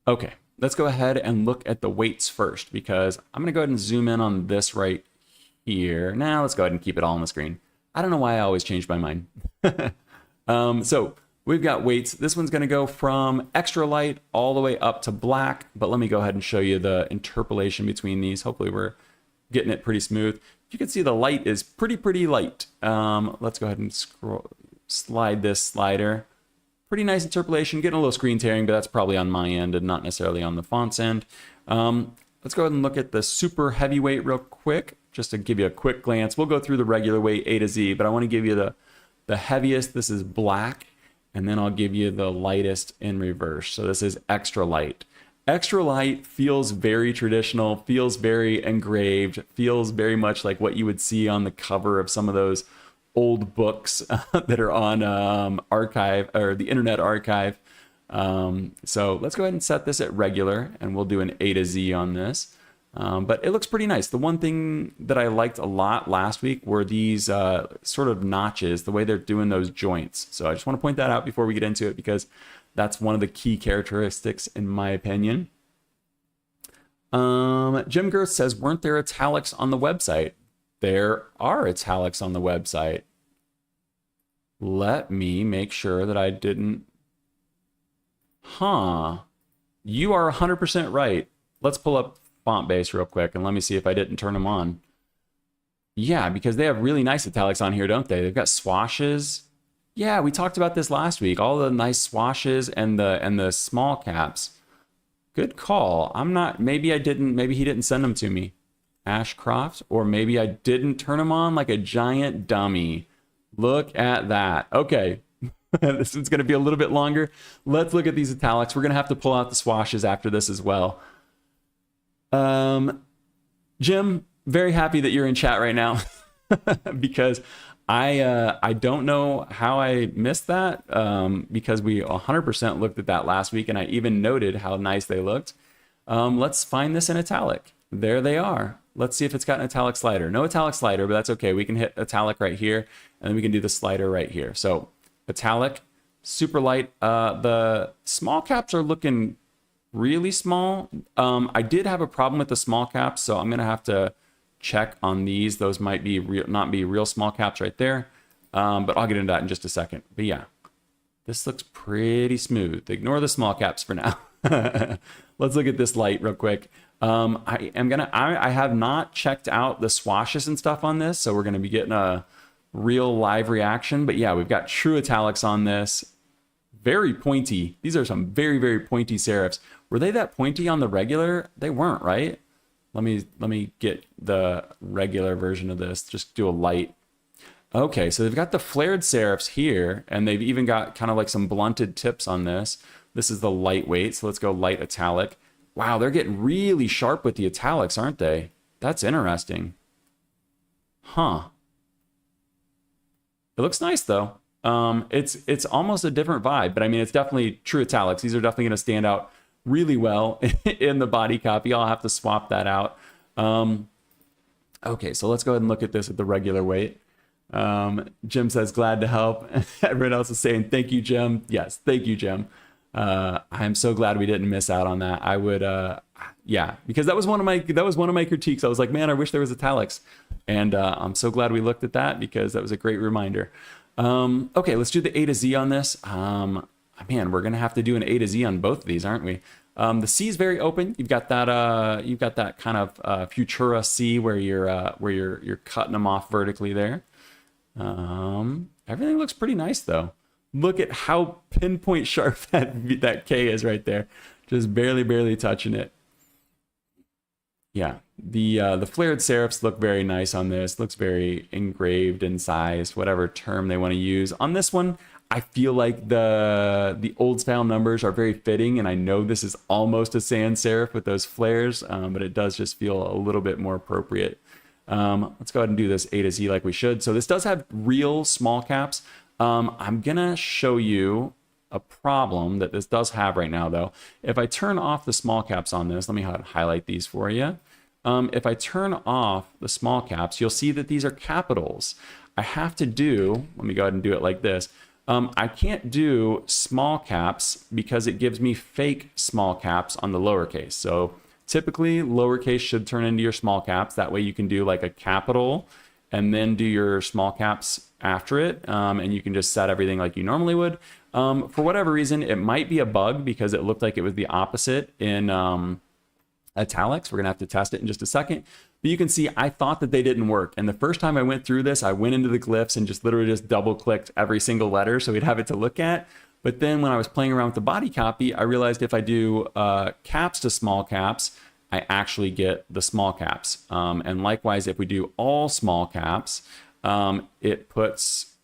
Okay, let's go ahead and look at the weights first, because I'm going to go ahead and zoom in on this right here. Now let's go ahead and keep it all on the screen. I don't know why I always change my mind. So we've got weights. This one's going to go from extra light all the way up to black, but let me go ahead and show you the interpolation between these. Hopefully we're getting it pretty smooth. You can see the light is pretty light. Let's go ahead and slide this slider. Pretty nice interpolation, getting a little screen tearing, but that's probably on my end and not necessarily on the font's end. Let's go ahead and look at the super heavyweight real quick, just to give you a quick glance. We'll go through the regular weight A to Z, but I want to give you the heaviest. This is black. And then I'll give you the lightest in reverse. So this is extra light. Extra light feels very traditional, feels very engraved, feels very much like what you would see on the cover of some of those old books that are on archive or the Internet Archive. So let's go ahead and set this at regular, and we'll do an A to Z on this. But it looks pretty nice. The one thing that I liked a lot last week were these sort of notches, the way they're doing those joints. So I just want to point that out before we get into it, because that's one of the key characteristics in my opinion. Jim Girth says, weren't there italics on the website? There are italics on the website. Let me make sure that I didn't. You are 100% right. Let's pull up font base real quick and let me see if I didn't turn them on. Yeah, because they have really nice italics on here, don't they? They've got swashes. Yeah, we talked about this last week. All the nice swashes and the small caps. Good call. I'm not, maybe he didn't send them to me. Ashcroft, or maybe I didn't turn them on like a giant dummy. Look at that. Okay. This one's going to be a little bit longer. Let's look at these italics. We're going to have to pull out the swashes after this as well. Jim, very happy that you're in chat right now because I don't know how I missed that because we 100% looked at that last week and I even noted how nice they looked. Let's find this in italic. There they are. Let's see if it's got an italic slider. No italic slider, but that's okay. We can hit italic right here and then we can do the slider right here. So italic, super light. The small caps are looking really small. I did have a problem with the small caps, so I'm gonna have to check on these. Those might be not be real small caps right there, but I'll get into that in just a second. But yeah, this looks pretty smooth. Ignore the small caps for now. Let's look at this light real quick. I have not checked out the swashes and stuff on this, so we're gonna be getting a real live reaction. But yeah, we've got true italics on this. Very pointy. These are some very, very pointy serifs. Were they that pointy on the regular? They weren't, right? Let me get the regular version of this. Just do a light. Okay, so they've got the flared serifs here, and they've even got kind of like some blunted tips on this. This is the lightweight, so let's go light italic. Wow, they're getting really sharp with the italics, aren't they? That's interesting. Huh. It looks nice though. It's almost a different vibe, but I mean, it's definitely true italics. These are definitely going to stand out really well in the body copy. I'll have to swap that out. Okay, so let's go ahead and look at this at the regular weight. Jim says, glad to help. Everyone else is saying, thank you, Jim. Yes, thank you, Jim. I'm so glad we didn't miss out on that. I would, yeah, because that was one of my critiques. I was like, man, I wish there was italics. And I'm so glad we looked at that because that was a great reminder. Okay, let's do the A to Z on this. Man, we're gonna have to do an A to Z on both of these, aren't we? The C is very open. You've got that kind of Futura C where you're cutting them off vertically there. Everything looks pretty nice though. Look at how pinpoint sharp that K is right there. Just barely touching it. Yeah, the flared serifs look very nice on this. Looks very engraved and sized, whatever term they want to use. On this one, I feel like the old style numbers are very fitting, and I know this is almost a sans serif with those flares, but it does just feel a little bit more appropriate. Let's go ahead and do this A to Z like we should. So this does have real small caps. I'm gonna show you a problem that this does have right now though. If I turn off the small caps on this, let me highlight these for you. If I turn off the small caps, you'll see that these are capitals. I have to do, let me go ahead and do it like this. I can't do small caps because it gives me fake small caps on the lowercase. So typically lowercase should turn into your small caps. That way you can do like a capital and then do your small caps after it. And you can just set everything like you normally would. For whatever reason, it might be a bug because it looked like it was the opposite in italics. We're gonna have to test it in just a second. But you can see I thought that they didn't work. And the first time I went through this, I went into the glyphs and just literally just double clicked every single letter so we'd have it to look at. But then when I was playing around with the body copy, I realized if I do caps to small caps, I actually get the small caps. And likewise, if we do all small caps, it puts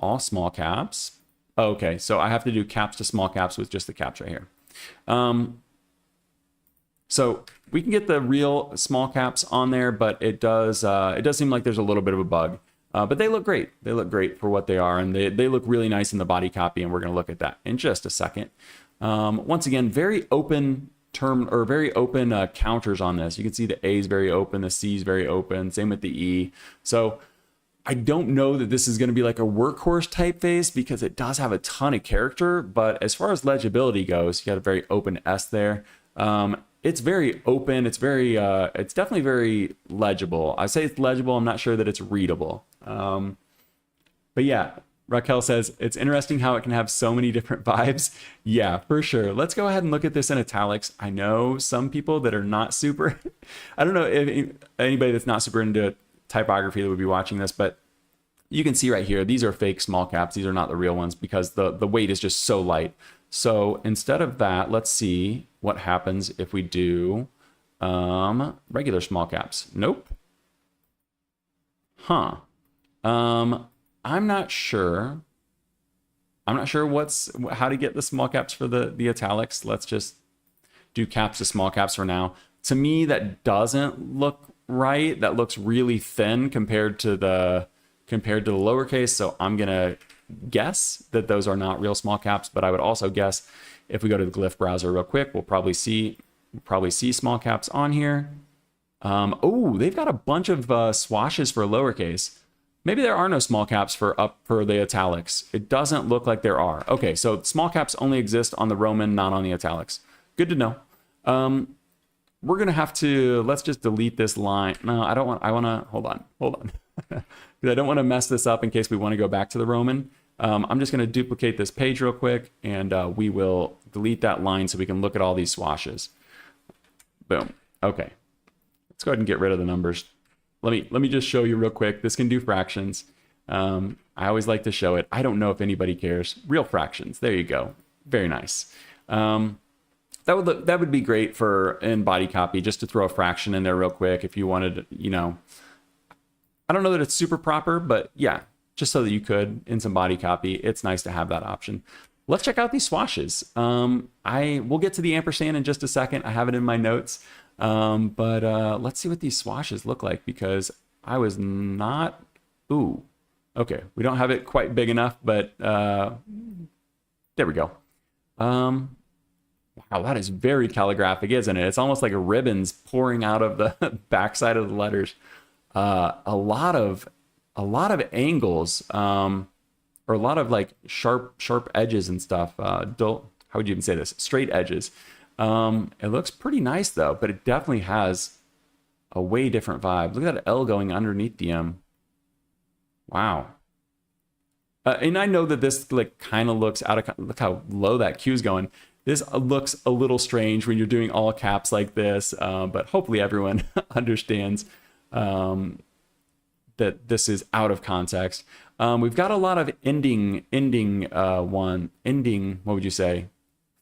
all small caps. Okay, so I have to do caps to small caps with just the caps right here. So we can get the real small caps on there, but it does seem like there's a little bit of a bug. But they look great. They look great for what they are, and they look really nice in the body copy, and we're going to look at that in just a second. Once again, very open term or very open counters on this. You can see the A is very open, the C is very open, same with the E. So I don't know that this is going to be like a workhorse typeface because it does have a ton of character, but as far as legibility goes, you got a very open S there. It's very open. It's it's definitely very legible. I say it's legible. I'm not sure that it's readable. But yeah, Raquel says, it's interesting how it can have so many different vibes. Yeah, for sure. Let's go ahead and look at this in italics. I know some people that are not super, I don't know if anybody that's not super into typography that would be watching this, but you can see right here, these are fake small caps. These are not the real ones because the weight is just so light. So instead of that, let's see what happens if we do regular small caps. Nope. Huh. I'm not sure. I'm not sure how to get the small caps for the italics. Let's just do caps to small caps for now. To me, that doesn't look right. That looks really thin compared to the lowercase. So I'm gonna guess that those are not real small caps. But I would also guess if we go to the glyph browser real quick, we'll probably see small caps on here. Oh, they've got a bunch of swashes for lowercase. Maybe there are no small caps for the italics. It doesn't look like there are. Okay, so small caps only exist on the Roman, not on the italics. Good to know. We're gonna have to, let's just delete this line. No, I don't want, I wanna, hold on. Because I don't wanna mess this up in case we wanna go back to the Roman. I'm just gonna duplicate this page real quick and we will delete that line so we can look at all these swashes. Boom, okay. Let's go ahead and get rid of the numbers. Let me just show you real quick. This can do fractions. I always like to show it. I don't know if anybody cares. Real fractions, there you go. Very nice. That would be great for in body copy, just to throw a fraction in there real quick if you wanted, you know. I don't know that it's super proper, but yeah, just so that you could in some body copy, it's nice to have that option. Let's check out these swashes. We'll get to the ampersand in just a second. I have it in my notes. But let's see what these swashes look like because I was not, ooh, okay. We don't have it quite big enough, but there we go. Wow, that is very calligraphic, isn't it? It's almost like ribbons pouring out of the backside of the letters. A lot of angles, or a lot of like sharp edges and stuff. How would you even say this? Straight edges. It looks pretty nice though, but it definitely has a way different vibe. Look at that L going underneath the M. Wow. And I know that this like kind of looks out of, look how low that Q is going. This looks a little strange when you're doing all caps like this, but hopefully everyone understands that this is out of context. We've got a lot of ending, what would you say?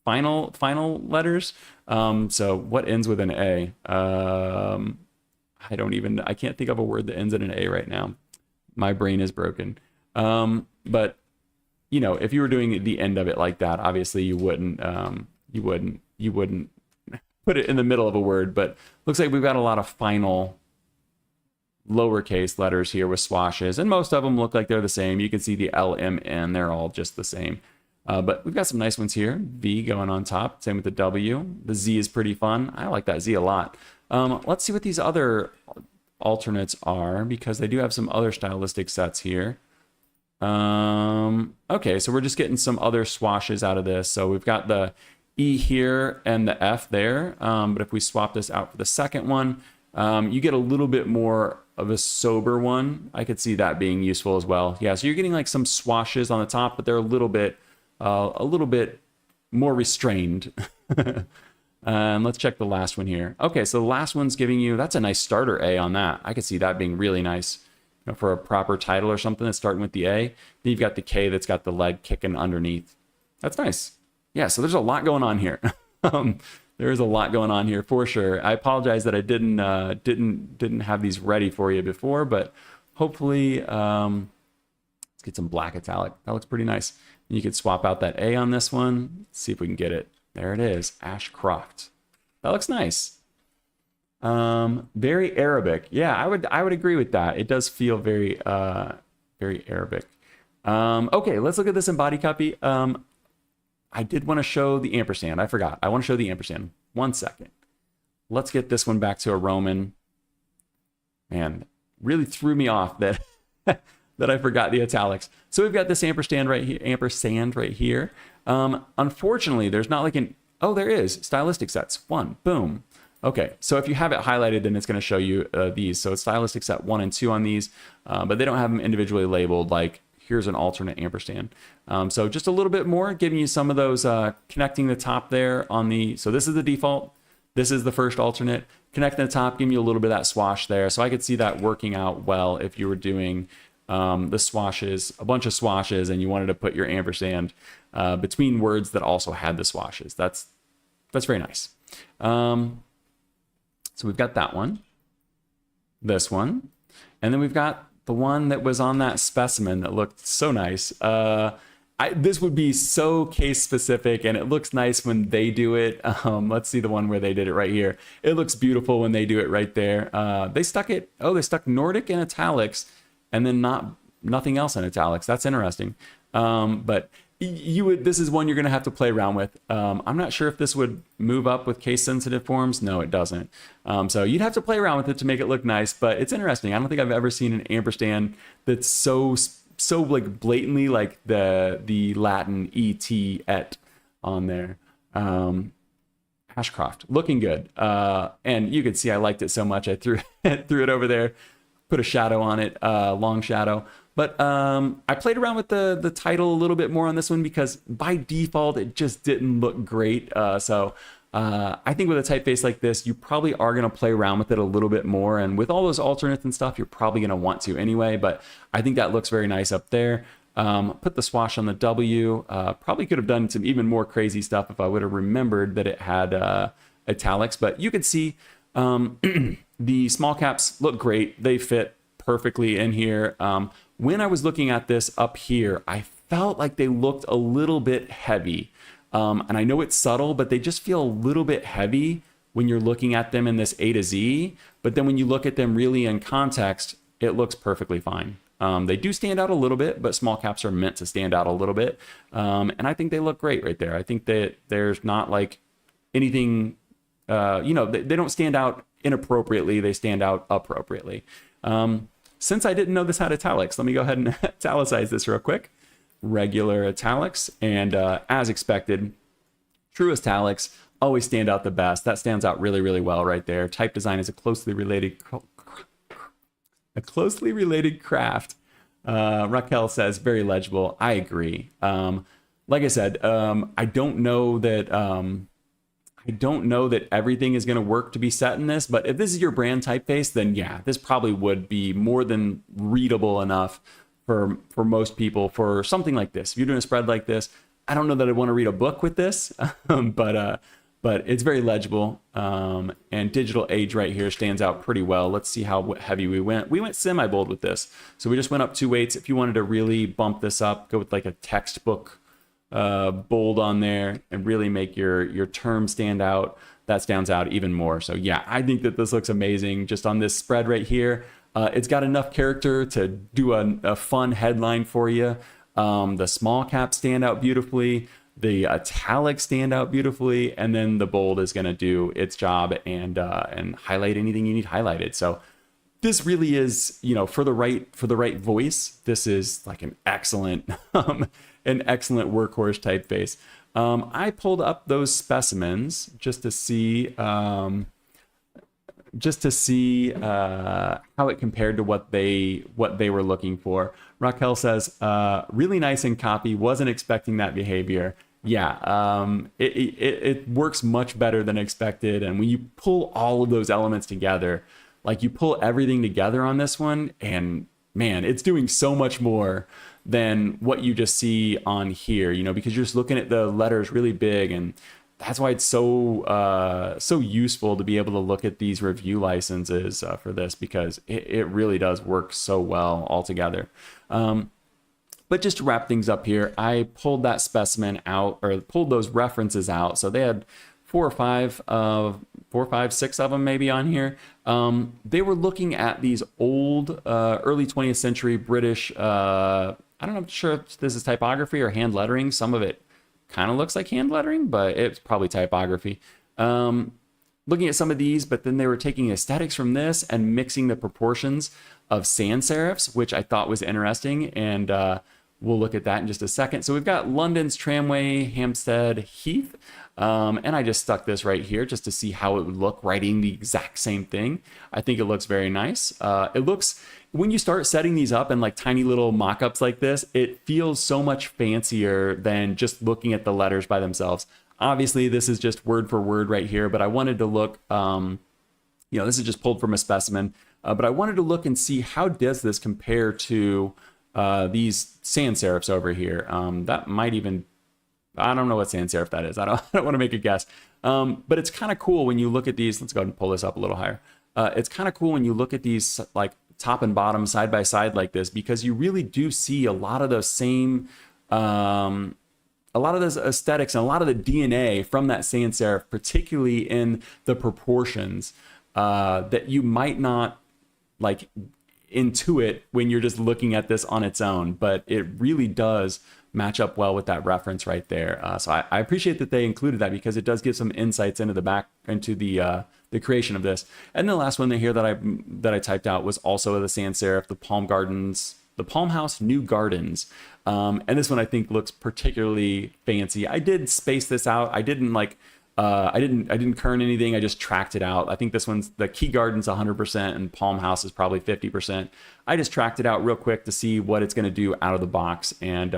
Final letters. So what ends with an A? I can't think of a word that ends in an A right now. My brain is broken. But you know, if you were doing the end of it like that, obviously you wouldn't put it in the middle of a word, but looks like we've got a lot of final lowercase letters here with swashes, and most of them look like they're the same. You can see the L, M, N, they're all just the same. But we've got some nice ones here. V going on top, same with the W. The Z is pretty fun. I like that Z a lot. Let's see what these other alternates are, because they do have some other stylistic sets here. Okay, so we're just getting some other swashes out of this. So we've got the E here and the F there. But if we swap this out for the second one, you get a little bit more of a sober one. I could see that being useful as well. Yeah, so you're getting like some swashes on the top, but they're a little bit more restrained. And let's check the last one here. Okay, so the last one's giving you, that's a nice starter A on that. I could see that being really nice, you know, for a proper title or something that's starting with the A. Then you've got the K that's got the leg kicking underneath. That's nice. Yeah, so there's a lot going on here. There is a lot going on here for sure. I apologize that I didn't have these ready for you before, but hopefully, let's get some black italic. That looks pretty nice. You could swap out that A on this one. Let's see if we can get it. There it is, Ashcroft. That looks nice. Very Arabic. Yeah, I would agree with that. It does feel very Arabic. Okay, let's look at this in body copy. I did want to show the ampersand. I forgot. I want to show the ampersand. 1 second. Let's get this one back to a Roman. Man, really threw me off that that I forgot the italics. So we've got this ampersand right here. Unfortunately, there's not like an, oh, there is stylistic sets 1, boom. Okay, so if you have it highlighted, then it's going to show you these. So it's stylistic set 1 and 2 on these, but they don't have them individually labeled like here's an alternate ampersand. So just a little bit more, giving you some of those, connecting the top there on the, so this is the default. This is the first alternate. Connecting the top, giving you a little bit of that swash there. So I could see that working out well if you were doing the swashes, a bunch of swashes, and you wanted to put your ampersand between words that also had the swashes. That's very nice. So we've got that one, this one, and then we've got the one that was on that specimen that looked so nice. This would be so case specific, and it looks nice when they do it. Let's see the one where they did it right here. It looks beautiful when they do it right there. They stuck Nordic in italics and then nothing else in italics. That's interesting. But this is one you're going to have to play around with. I'm not sure if this would move up with case sensitive forms. No, it doesn't. So you'd have to play around with it to make it look nice, but it's interesting. I don't think I've ever seen an ampersand that's so like blatantly like the Latin et on there. Ashcroft, looking good. And you can see I liked it so much I threw it over there, put a shadow on it, long shadow. But I played around with the title a little bit more on this one because by default it just didn't look great. So I think with a typeface like this, you probably are going to play around with it a little bit more. And with all those alternates and stuff, you're probably going to want to anyway. But I think that looks very nice up there. Put the swash on the W. Probably could have done some even more crazy stuff if I would have remembered that it had italics. But you can see the small caps look great. They fit perfectly in here. When I was looking at this up here, I felt like they looked a little bit heavy. And I know it's subtle, but they just feel a little bit heavy when you're looking at them in this A to Z. But then when you look at them really in context, it looks perfectly fine. They do stand out a little bit, but small caps are meant to stand out a little bit. And I think they look great right there. I think that there's not like anything, they don't stand out inappropriately. They stand out appropriately. Since I didn't know this had italics, let me go ahead and italicize this real quick. Regular italics, and as expected, true italics always stand out the best. That stands out really, really well right there. Type design is a closely related craft. Raquel says very legible. I agree. Like I said, I don't know that everything is going to work to be set in this, but if this is your brand typeface, then yeah, this probably would be more than readable enough for most people for something like this. If you're doing a spread like this, I don't know that I want to read a book with this, but it's very legible. And digital age right here stands out pretty well. Let's see how heavy we went. We went semi-bold with this. So we just went up 2 weights. If you wanted to really bump this up, go with like a textbook bold on there and really make your term stand out. That stands out even more. So yeah, I think that this looks amazing just on this spread right here. It's got enough character to do a fun headline for you. The small caps stand out beautifully. The italics stand out beautifully. And then the bold is going to do its job and highlight anything you need highlighted. So this really is, for the right voice, this is like an excellent workhorse typeface. I pulled up those specimens just to see how it compared to what they were looking for. Raquel says, really nice in copy. Wasn't expecting that behavior. Yeah, it works much better than expected. And when you pull all of those elements together, like you pull everything together on this one, and man, it's doing so much more than what you just see on here, because you're just looking at the letters really big, and that's why it's so useful to be able to look at these review licenses for this, because it really does work so well all together. But just to wrap things up here, I pulled that specimen out, or pulled those references out. So they had 4 or 5, 6 of them maybe on here. They were looking at these old, early 20th century British, I'm not sure if this is typography or hand lettering. Some of it kind of looks like hand lettering, but it's probably typography. Looking at some of these, but then they were taking aesthetics from this and mixing the proportions of sans serifs, which I thought was interesting. And we'll look at that in just a second. So we've got London's Tramway, Hampstead Heath. And I just stuck this right here just to see how it would look writing the exact same thing. I think it looks very nice. It looks, when you start setting these up in like tiny little mock-ups like this, it feels so much fancier than just looking at the letters by themselves. Obviously, this is just word for word right here, but I wanted to look, this is just pulled from a specimen, but I wanted to look and see how does this compare to these sans serifs over here. That might even, I don't know what sans serif that is. I don't want to make a guess. But it's kind of cool when you look at these. Let's go ahead and pull this up a little higher. It's kind of cool when you look at these like top and bottom side by side like this, because you really do see a lot of those same, a lot of those aesthetics and a lot of the DNA from that sans serif, particularly in the proportions that you might not like intuit when you're just looking at this on its own, but it really does match up well with that reference right there. So I appreciate that they included that, because it does give some insights into the creation of this. And the last one here that I typed out was also the sans serif, the Palm House New Gardens. And this one I think looks particularly fancy. I did space this out. I didn't I didn't kern anything. I just tracked it out. I think this one's the Key Garden's 100% and Palm House is probably 50%. I just tracked it out real quick to see what it's going to do out of the box. And,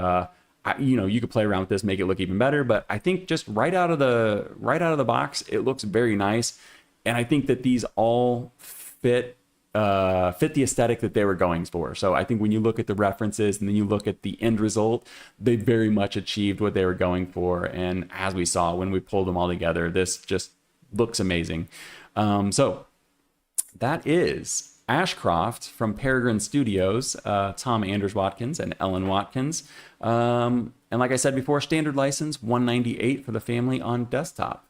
you could play around with this, make it look even better, but I think just right out of the box, it looks very nice. And I think that these all fit the aesthetic that they were going for. So I think when you look at the references and then you look at the end result, they very much achieved what they were going for. And as we saw when we pulled them all together, this just looks amazing. So that is Ashcroft from Peregrin Studios, Tom Anders Watkins and Ellen Watkins. And like I said before, standard license, $198 for the family on desktop.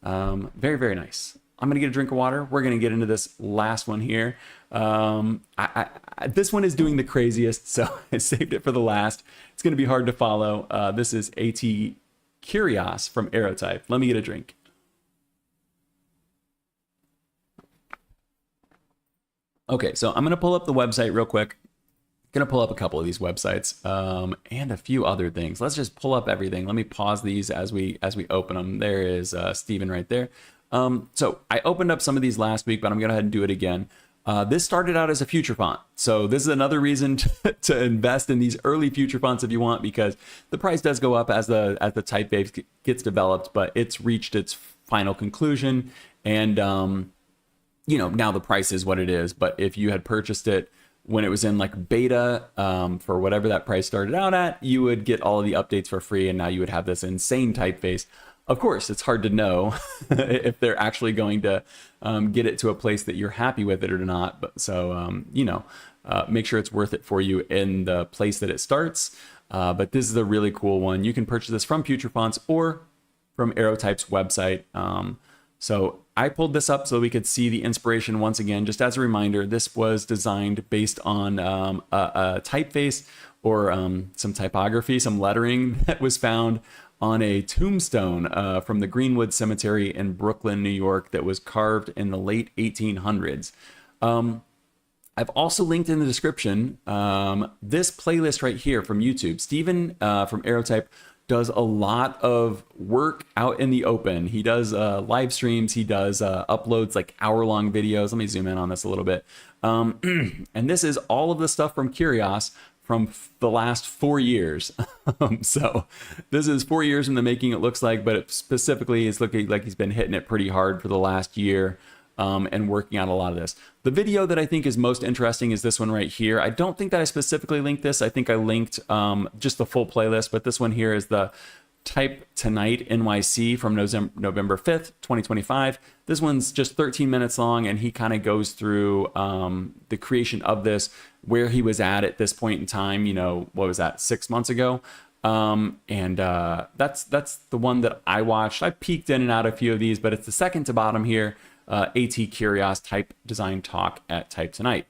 Very, very nice. I'm going to get a drink of water. We're going to get into this last one here. This one is doing the craziest, so I saved it for the last. It's going to be hard to follow. This is Kyrios from TipoType. Let me get a drink. Okay, so I'm going to pull up the website real quick. Going to pull up a couple of these websites and a few other things. Let's just pull up everything. Let me pause these as we open them. There is Steven right there. So I opened up some of these last week, but I'm going to go ahead and do it again. This started out as a future font. So this is another reason to invest in these early future fonts if you want, because the price does go up as the typeface gets developed, but it's reached its final conclusion. And, now the price is what it is. But if you had purchased it when it was in like beta for whatever that price started out at, you would get all of the updates for free. And now you would have this insane typeface. Of course, it's hard to know if they're actually going to get it to a place that you're happy with it or not. But so, make sure it's worth it for you in the place that it starts. But this is a really cool one. You can purchase this from Future Fonts or from TipoType's website. So I pulled this up so we could see the inspiration once again. Just as a reminder, this was designed based on a typeface or some typography, some lettering that was found on a tombstone from the Greenwood Cemetery in Brooklyn, New York, that was carved in the late 1800s. I've also linked in the description this playlist right here from YouTube. Steven from TipoType does a lot of work out in the open. He does live streams. He does uploads like hour-long videos. Let me zoom in on this a little bit. And this is all of the stuff from Kyrios from the last 4 years. So this is 4 years in the making, it looks like, but it specifically is looking like he's been hitting it pretty hard for the last year and working out a lot of this. The video that I think is most interesting is this one right here. I don't think that I specifically linked this. I think I linked just the full playlist, but this one here is the Type Tonight NYC from November 5th, 2025. This one's just 13 minutes long, and he kind of goes through the creation of this, where he was at this point in time, what was that, 6 months ago? That's the one that I watched. I peeked in and out a few of these, but it's the second to bottom here, AT Kyrios Type Design Talk at Type Tonight.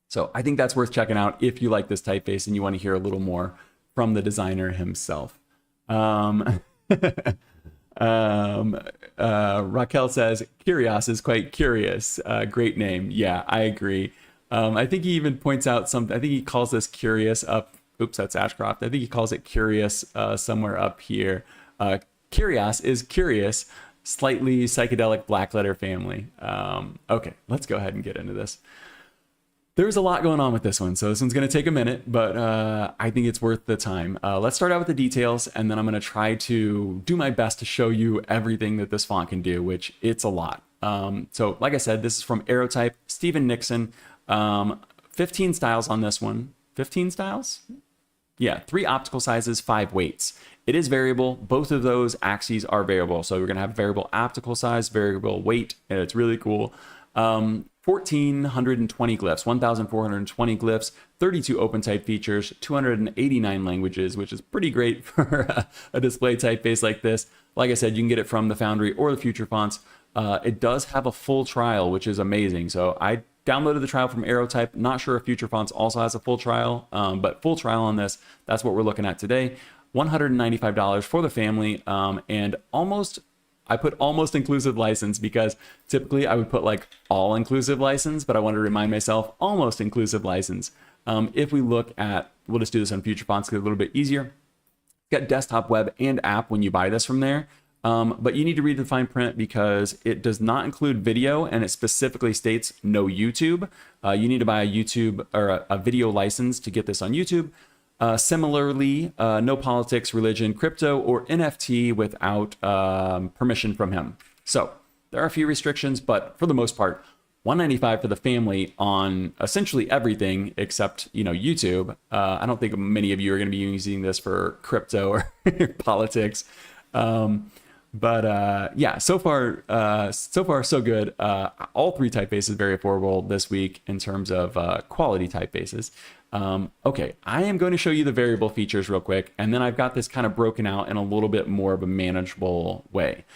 So I think that's worth checking out if you like this typeface and you want to hear a little more from the designer himself. Raquel says, Kyrios is quite curious. Great name. Yeah, I agree. I think he even points out something. I think he calls this curious up. Oops, that's Ashcroft. I think he calls it curious somewhere up here. Kyrios is curious, slightly psychedelic black letter family. Okay, let's go ahead and get into this. There's a lot going on with this one, so this one's going to take a minute, but I think it's worth the time. Let's start out with the details, and then I'm going to try to do my best to show you everything that this font can do, which it's a lot. So like I said, this is from Aerotype, Stephen Nixon. 15 styles on this one. 15 styles? Yeah, 3 optical sizes, 5 weights. It is variable. Both of those axes are variable. So we're going to have variable optical size, variable weight, and it's really cool. 1,420 glyphs, 1,420 glyphs, 32 open type features, 289 languages, which is pretty great for a display typeface like this. Like I said, you can get it from the Foundry or the Future Fonts. It does have a full trial, which is amazing. So I downloaded the trial from Aerotype. Not sure if Future Fonts also has a full trial, but full trial on this. That's what we're looking at today. $195 for the family, and I put almost inclusive license because typically I would put like all inclusive license, but I wanted to remind myself almost inclusive license. If we look at, we'll just do this on Future Fonts because it's a little bit easier. Get desktop, web, and app when you buy this from there. But you need to read the fine print because it does not include video, and it specifically states no YouTube. You need to buy a YouTube or a video license to get this on YouTube. Similarly, no politics, religion, crypto, or NFT without permission from him. So there are a few restrictions, but for the most part, $195 for the family on essentially everything except, YouTube. I don't think many of you are going to be using this for crypto or politics. Yeah, so far so good. All 3 typefaces very affordable this week in terms of quality typefaces. Okay, I am going to show you the variable features real quick, and then I've got this kind of broken out in a little bit more of a manageable way.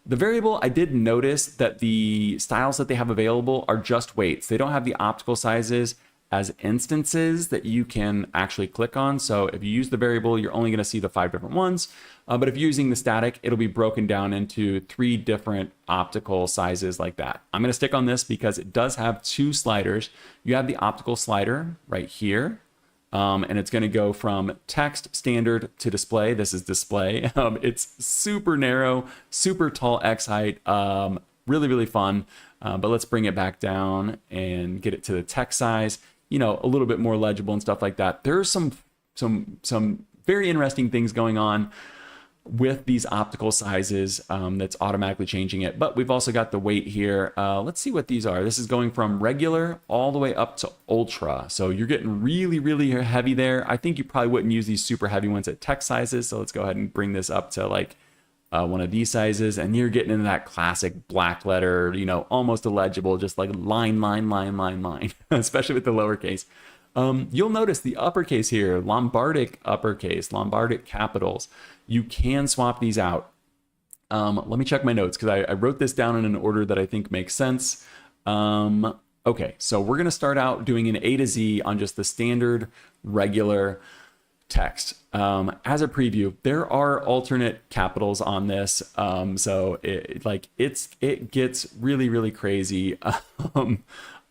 The variable, I did notice that the styles that they have available are just weights. They don't have the optical sizes as instances that you can actually click on. So if you use the variable, you're only going to see the 5 different ones. But if you're using the static, it'll be broken down into 3 different optical sizes like that. I'm going to stick on this because it does have 2 sliders. You have the optical slider right here, and it's going to go from text, standard to display. This is display. It's super narrow, super tall X height, really, really fun. But let's bring it back down and get it to the text size. A little bit more legible and stuff like that. There's some very interesting things going on with these optical sizes that's automatically changing it. But we've also got the weight here. Let's see what these are. This is going from regular all the way up to ultra. So you're getting really, really heavy there. I think you probably wouldn't use these super heavy ones at text sizes. So let's go ahead and bring this up to like one of these sizes, and you're getting into that classic black letter, almost illegible, just like line, especially with the lowercase. You'll notice the uppercase here, Lombardic uppercase, Lombardic capitals. You can swap these out. Let me check my notes because I wrote this down in an order that I think makes sense. Okay, so we're going to start out doing an A to Z on just the standard regular text. As a preview, there are alternate capitals on this, so it gets really, really crazy. I'm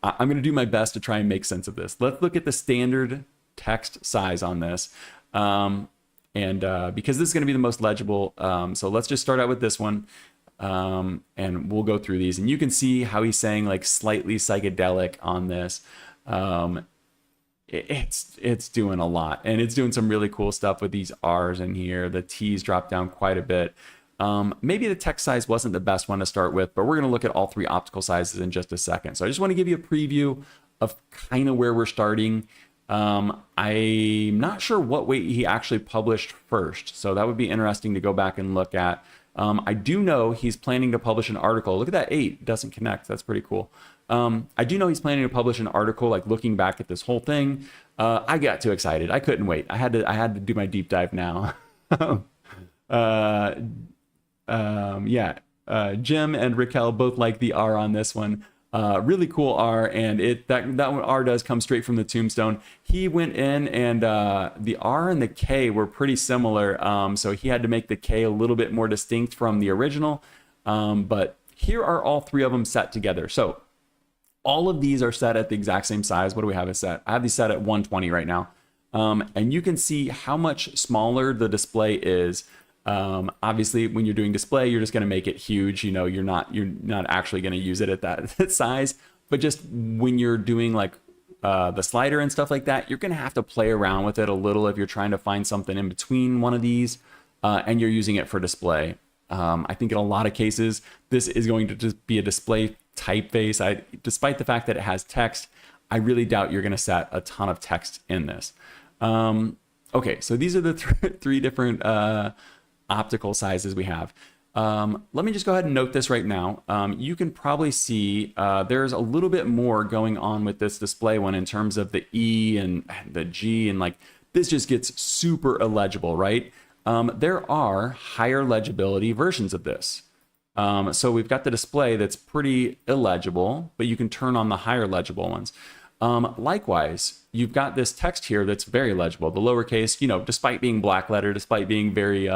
going to do my best to try and make sense of this. Let's look at the standard text size on this, and because this is going to be the most legible, so let's just start out with this one, and we'll go through these, and you can see how he's saying like slightly psychedelic on this. It's doing a lot, and it's doing some really cool stuff with these R's in here. The T's drop down quite a bit. Maybe the text size wasn't the best one to start with, but we're going to look at all 3 optical sizes in just a second. So I just want to give you a preview of kind of where we're starting. I'm not sure what weight he actually published first, so that would be interesting to go back and look at. I do know he's planning to publish an article. Look at that 8, doesn't connect. That's pretty cool. I do know he's planning to publish an article, like looking back at this whole thing. I got too excited. I couldn't wait. I had to do my deep dive now. Jim and Raquel both like the R on this one. Really cool R, and that one R does come straight from the Tombstone. He went in and the R and the K were pretty similar, so he had to make the K a little bit more distinct from the original. But here are all three of them set together. So all of these are set at the exact same size. What do we have it set? I have these set at 120 right now. And you can see how much smaller the display is. Obviously, when you're doing display, you're just going to make it huge. You know, you're not actually going to use it at that size. But just when you're doing like the slider and stuff like that, you're going to have to play around with it a little if you're trying to find something in between one of these and you're using it for display. I think in a lot of cases, this is going to just be a display typeface. Despite the fact that it has text, I really doubt you're going to set a ton of text in this. Okay, so these are the three different optical sizes we have. Let me just go ahead and note this right now. You can probably see there's a little bit more going on with this display one in terms of the E and the G, and like this just gets super illegible, right? There are higher legibility versions of this. So we've got the display that's pretty illegible, but you can turn on the higher legible ones. Likewise, you've got this text here that's very legible. The lowercase, you know, despite being black letter, despite being very,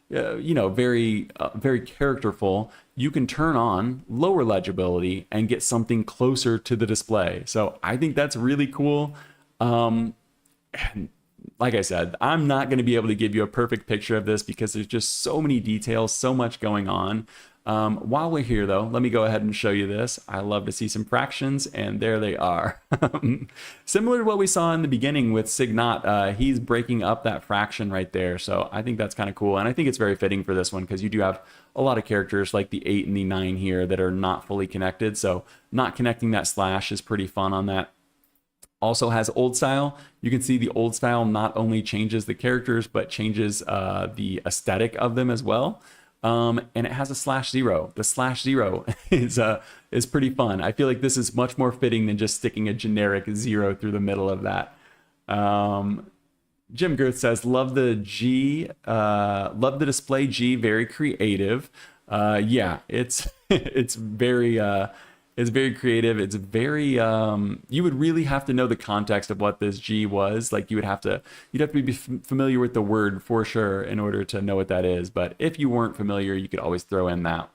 very characterful, you can turn on lower legibility and get something closer to the display. So I think that's really cool. And like I said, I'm not going to be able to give you a perfect picture of this because there's just so many details, so much going on. While we're here, though, let me go ahead and show you this. I love to see some fractions, and there they are. Similar to what we saw in the beginning with Signat, he's breaking up that fraction right there. So I think that's kind of cool, and I think it's very fitting for this one because you do have a lot of characters like the 8 and the 9 here that are not fully connected. So not connecting that slash is pretty fun on that. Also has old style. You can see the old style not only changes the characters, but changes the aesthetic of them as well. And it has a /0. The /0 is pretty fun. I feel like this is much more fitting than just sticking a generic 0 through the middle of that. Jim Girth says, love the G, love the display G, very creative. Yeah, it's it's very creative. It's very you would really have to know the context of what this G was. Like you'd have to be familiar with the word for sure in order to know what that is. But if you weren't familiar, you could always throw in that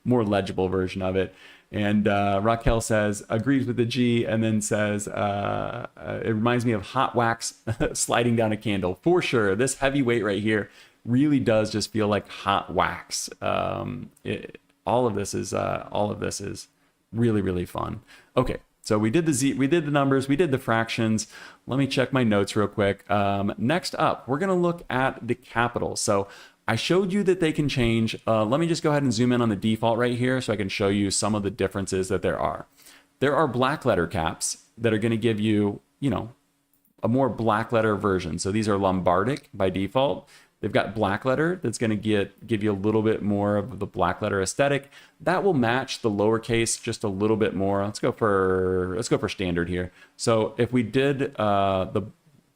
more legible version of it. And Raquel says, agrees with the G, and then says, it reminds me of hot wax sliding down a candle. For sure, this heavy weight right here really does just feel like hot wax. All of this is really, really fun. Okay, so we did the numbers, we did the fractions. Let me check my notes real quick. Next up, we're gonna look at the capitals. So I showed you that they can change. Let me just go ahead and zoom in on the default right here so I can show you some of the differences that there are. There are black letter caps that are gonna give you, a more black letter version. So these are Lombardic by default. They've got black letter that's going to give you a little bit more of the black letter aesthetic. That will match the lowercase just a little bit more. Let's go for standard here. So if we did the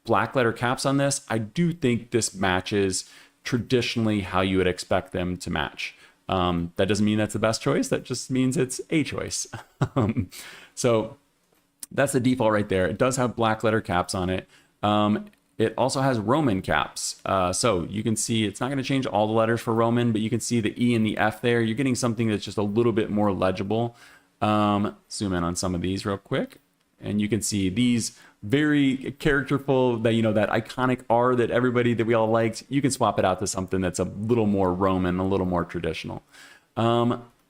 black letter caps on this, I do think this matches traditionally how you would expect them to match. That doesn't mean that's the best choice. That just means it's a choice. So that's the default right there. It does have black letter caps on it. It also has Roman caps. So you can see it's not going to change all the letters for Roman, but you can see the E and the F there. You're getting something that's just a little bit more legible. Zoom in on some of these real quick. And you can see these very characterful, that iconic R that we all liked. You can swap it out to something that's a little more Roman, a little more traditional.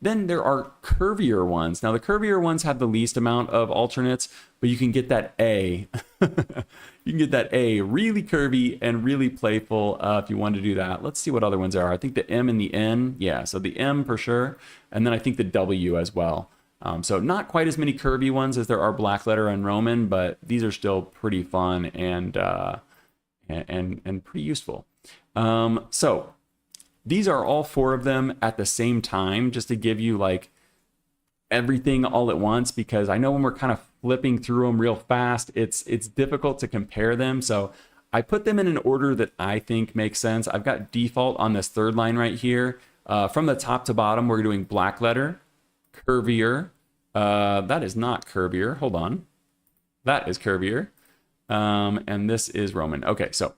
Then there are curvier ones. Now the curvier ones have the least amount of alternates, but you can get that A. You can get that A really curvy and really playful if you want to do that. Let's see what other ones are. I think the M and the N. Yeah, so the M for sure. And then I think the W as well. So not quite as many curvy ones as there are black letter and Roman, but these are still pretty fun and pretty useful. So these are all four of them at the same time, just to give you like everything all at once, because I know when we're kind of flipping through them real fast, it's difficult to compare them. So I put them in an order that I think makes sense. I've got default on this third line right here. From the top to bottom, we're doing black letter, curvier, That is not curvier. Hold on. That is curvier. And this is Roman. Okay, so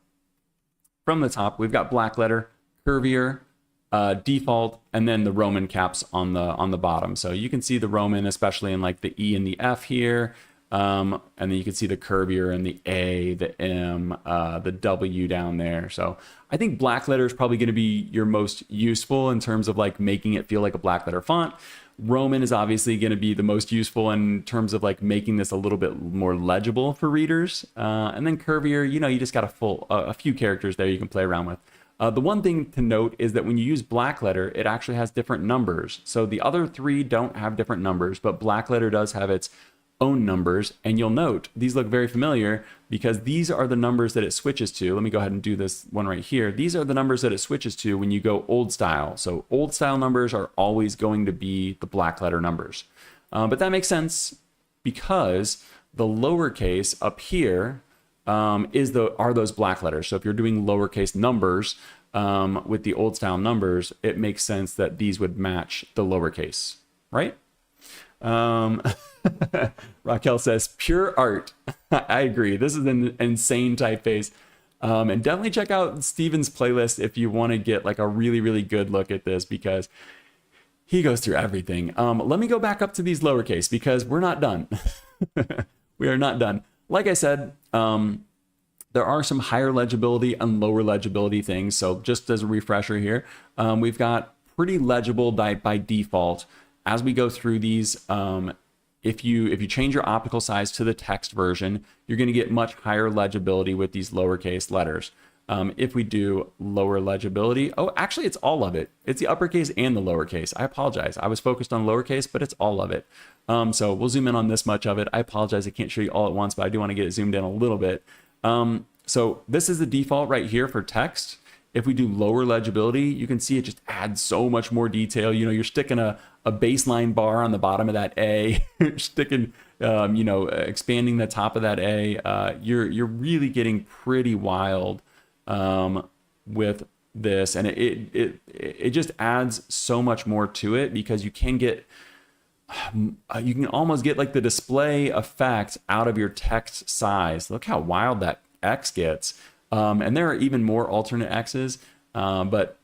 from the top, we've got black letter, curvier, default, and then the Roman caps on the bottom. So you can see the Roman, especially in like the E and the F here. And then you can see the curvier and the A, the M, the W down there. So I think black letter is probably going to be your most useful in terms of like making it feel like a black letter font. Roman is obviously going to be the most useful in terms of like making this a little bit more legible for readers. And then curvier, you know, you just got a few characters there you can play around with. The one thing to note is that when you use black letter, it actually has different numbers. So the other three don't have different numbers, but black letter does have its own numbers. And you'll note these look very familiar because these are the numbers that it switches to. Let me go ahead and do this one right here. These are the numbers that it switches to when you go old style. So old style numbers are always going to be the black letter numbers. But that makes sense because the lowercase up here are those black letters. So if you're doing lowercase numbers with the old style numbers, it makes sense that these would match the lowercase, right? Raquel says, pure art. I agree. This is an insane typeface. And definitely check out Steven's playlist if you want to get like a really, really good look at this because he goes through everything. Let me go back up to these lowercase because we're not done. We are not done. Like I said, there are some higher legibility and lower legibility things. So just as a refresher here, we've got pretty legible by default. As we go through these, if you change your optical size to the text version, you're going to get much higher legibility with these lowercase letters. If we do lower legibility, oh, actually it's all of it. It's the uppercase and the lowercase. I apologize. I was focused on lowercase, but it's all of it. So we'll zoom in on this much of it. I apologize. I can't show you all at once, but I do want to get it zoomed in a little bit. So this is the default right here for text. If we do lower legibility, you can see it just adds so much more detail. You know, you're sticking a baseline bar on the bottom of that A, you're sticking, expanding the top of that A. You're really getting pretty wild with this, and it just adds so much more to it because you can almost get like the display effect out of your text size. Look how wild that X gets. And there are even more alternate X's, but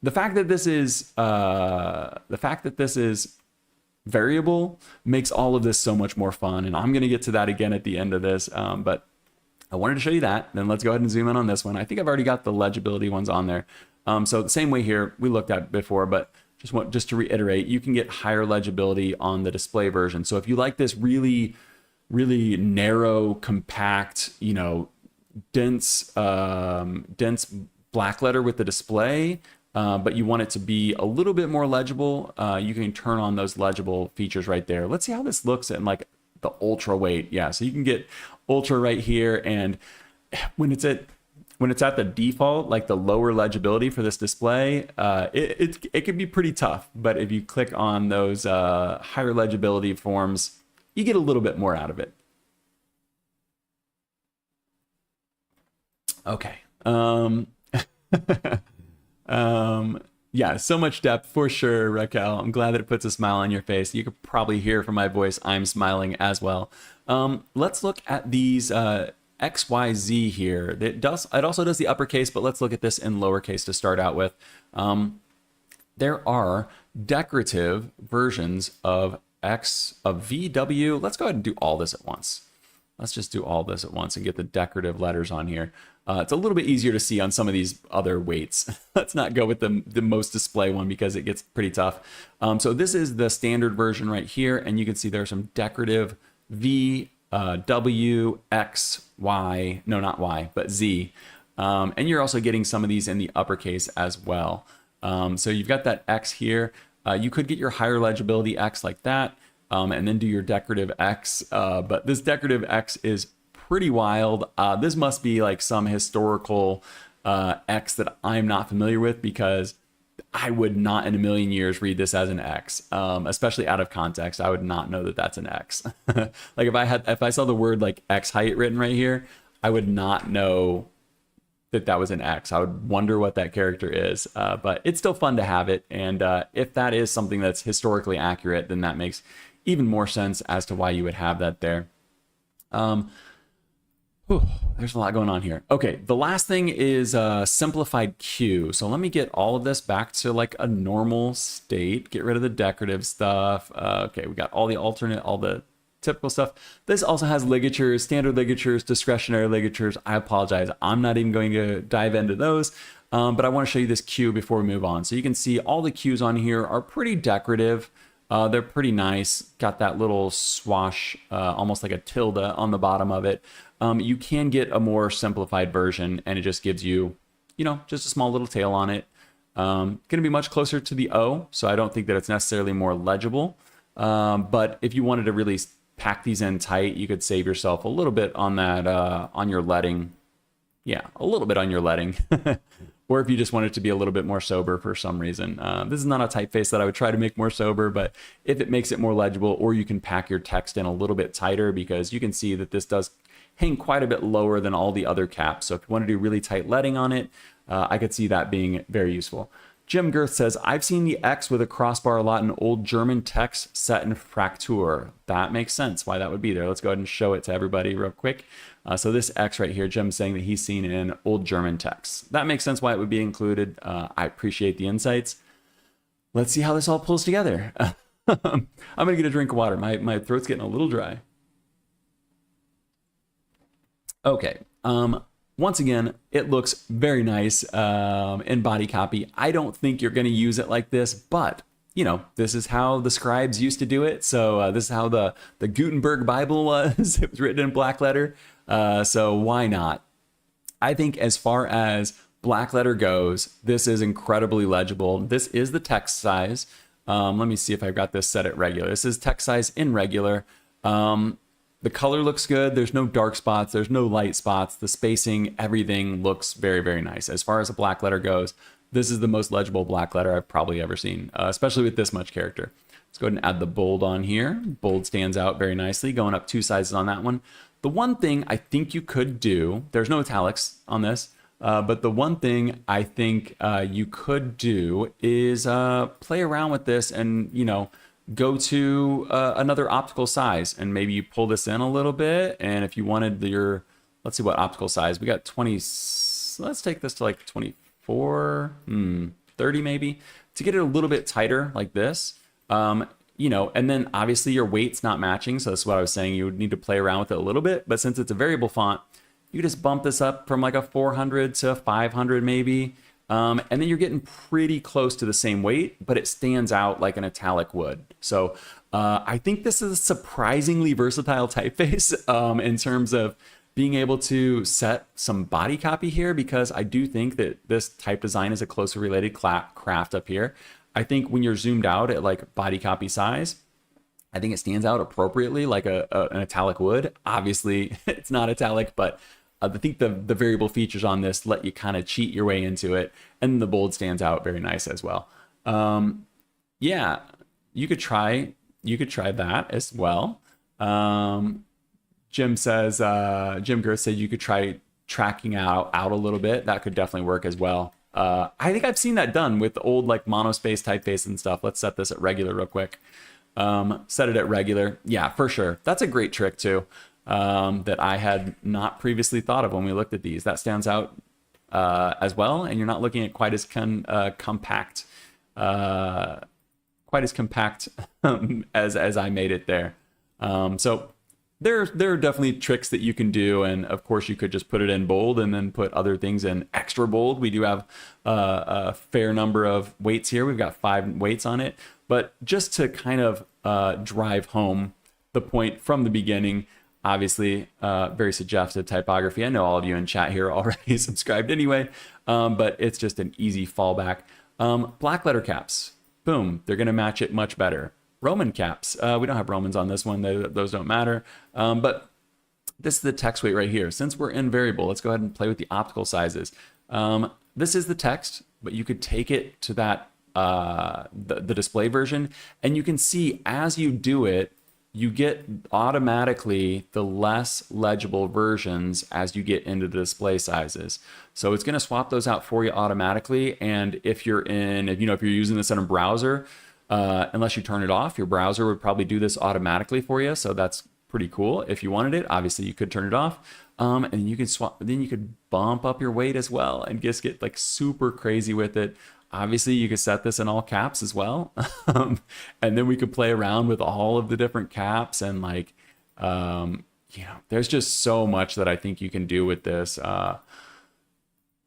the fact that this is variable makes all of this so much more fun. And I'm going to get to that again at the end of this, but I wanted to show you that. Then let's go ahead and zoom in on this one. I think I've already got the legibility ones on there. So the same way here, we looked at before, but just to reiterate, you can get higher legibility on the display version. So if you like this really, really narrow, compact, dense black letter with the display, but you want it to be a little bit more legible, you can turn on those legible features right there. Let's see how this looks in like the ultra weight. Yeah, so you can get ultra right here, and when it's at the default, like the lower legibility for this display, it can be pretty tough. But if you click on those higher legibility forms, you get a little bit more out of it. Okay. Yeah, so much depth for sure, Raquel. I'm glad that it puts a smile on your face. You could probably hear from my voice, I'm smiling as well. Let's look at these XYZ here. It also does the uppercase, but let's look at this in lowercase to start out with. There are decorative versions of VW. Let's go ahead and do all this at once. Let's just do all this at once and get the decorative letters on here. It's a little bit easier to see on some of these other weights. Let's not go with the most display one because it gets pretty tough. So this is the standard version right here, and you can see there are some decorative V, W, X, Y, no, not Y, but Z. And you're also getting some of these in the uppercase as well. So you've got that X here. You could get your higher legibility X like that, and then do your decorative X. But this decorative X is pretty wild. This must be like some historical X that I'm not familiar with, because I would not in a million years read this as an X, especially out of context. I would not know that that's an X. Like if I saw the word like X height written right here, I would not know that was an X. I would wonder what that character is, but it's still fun to have it. And if that is something that's historically accurate, then that makes even more sense as to why you would have that there. There's a lot going on here. Okay, the last thing is simplified Q. So let me get all of this back to like a normal state. Get rid of the decorative stuff. Okay, we got all the alternate, all the typical stuff. This also has ligatures, standard ligatures, discretionary ligatures. I apologize. I'm not even going to dive into those. But I want to show you this Q before we move on. So you can see all the Qs on here are pretty decorative. They're pretty nice. Got that little swash, almost like a tilde on the bottom of it. You can get a more simplified version, and it just gives you, just a small little tail on it. Going to be much closer to the O, so I don't think that it's necessarily more legible. But if you wanted to really pack these in tight, you could save yourself a little bit on that, on your leading. Yeah, a little bit on your leading. Or if you just want it to be a little bit more sober for some reason. This is not a typeface that I would try to make more sober, but if it makes it more legible, or you can pack your text in a little bit tighter, because you can see that this does hang quite a bit lower than all the other caps. So if you want to do really tight leading on it, I could see that being very useful. Jim Girth says, I've seen the X with a crossbar a lot in old German text set in Fraktur. That makes sense why that would be there. Let's go ahead and show it to everybody real quick. So this X right here, Jim's saying that he's seen in old German text. That makes sense why it would be included. I appreciate the insights. Let's see how this all pulls together. I'm going to get a drink of water. My throat's getting a little dry. Okay. Once again, it looks very nice in body copy. I don't think you're going to use it like this, but this is how the scribes used to do it. So this is how the Gutenberg Bible was. It was written in black letter. So why not? I think as far as black letter goes, this is incredibly legible. This is the text size. Let me see if I've got this set at regular. This is text size in regular. The color looks good. There's no dark spots. There's no light spots. The spacing, everything looks very, very nice. As far as a black letter goes, this is the most legible black letter I've probably ever seen, especially with this much character. Let's go ahead and add the bold on here. Bold stands out very nicely, going up 2 sizes on that one. The one thing I think you could do, there's no italics on this, but the one thing I think you could do is play around with this and, go to another optical size, and maybe you pull this in a little bit. And if you wanted let's see what optical size, we got 20, let's take this to like 24, 30 maybe, to get it a little bit tighter like this. And then obviously your weight's not matching. So that's what I was saying. You would need to play around with it a little bit, but since it's a variable font, you just bump this up from like a 400 to 500 maybe. And then you're getting pretty close to the same weight, but it stands out like an italic would. So I think this is a surprisingly versatile typeface in terms of being able to set some body copy here, because I do think that this type design is a closely related craft up here. I think when you're zoomed out at like body copy size, I think it stands out appropriately like an italic would. Obviously, it's not italic, but I think the variable features on this let you kind of cheat your way into it, and the bold stands out very nice as well. Yeah, you could try that as well. Jim Girth said you could try tracking out a little bit. That could definitely work as well. I think I've seen that done with old like monospace typeface and stuff. Let's set this at regular real quick. Set it at regular. Yeah, for sure. That's a great trick too. That I had not previously thought of when we looked at these. That stands out as well, and you're not looking at quite as compact as I made it there. So there are definitely tricks that you can do, and of course you could just put it in bold and then put other things in extra bold. We do have a fair number of weights here. We've got 5 weights on it, but just to kind of drive home the point from the beginning. Obviously, very suggestive typography. I know all of you in chat here are already subscribed anyway, but it's just an easy fallback. Black letter caps, boom, they're going to match it much better. Roman caps, we don't have Romans on this one, those don't matter. But this is the text weight right here. Since we're in variable, let's go ahead and play with the optical sizes. This is the text, but you could take it to that the display version, and you can see as you do it, you get automatically the less legible versions as you get into the display sizes. So it's going to swap those out for you automatically. And if you're using this in a browser, unless you turn it off. Your browser would probably do this automatically for you, so that's pretty cool. If you wanted it, obviously you could turn it off, and you could swap. Then you could bump up your weight as well and just get like super crazy with it. Obviously, you could set this in all caps as well, and then we could play around with all of the different caps and like, there's just so much that I think you can do with this.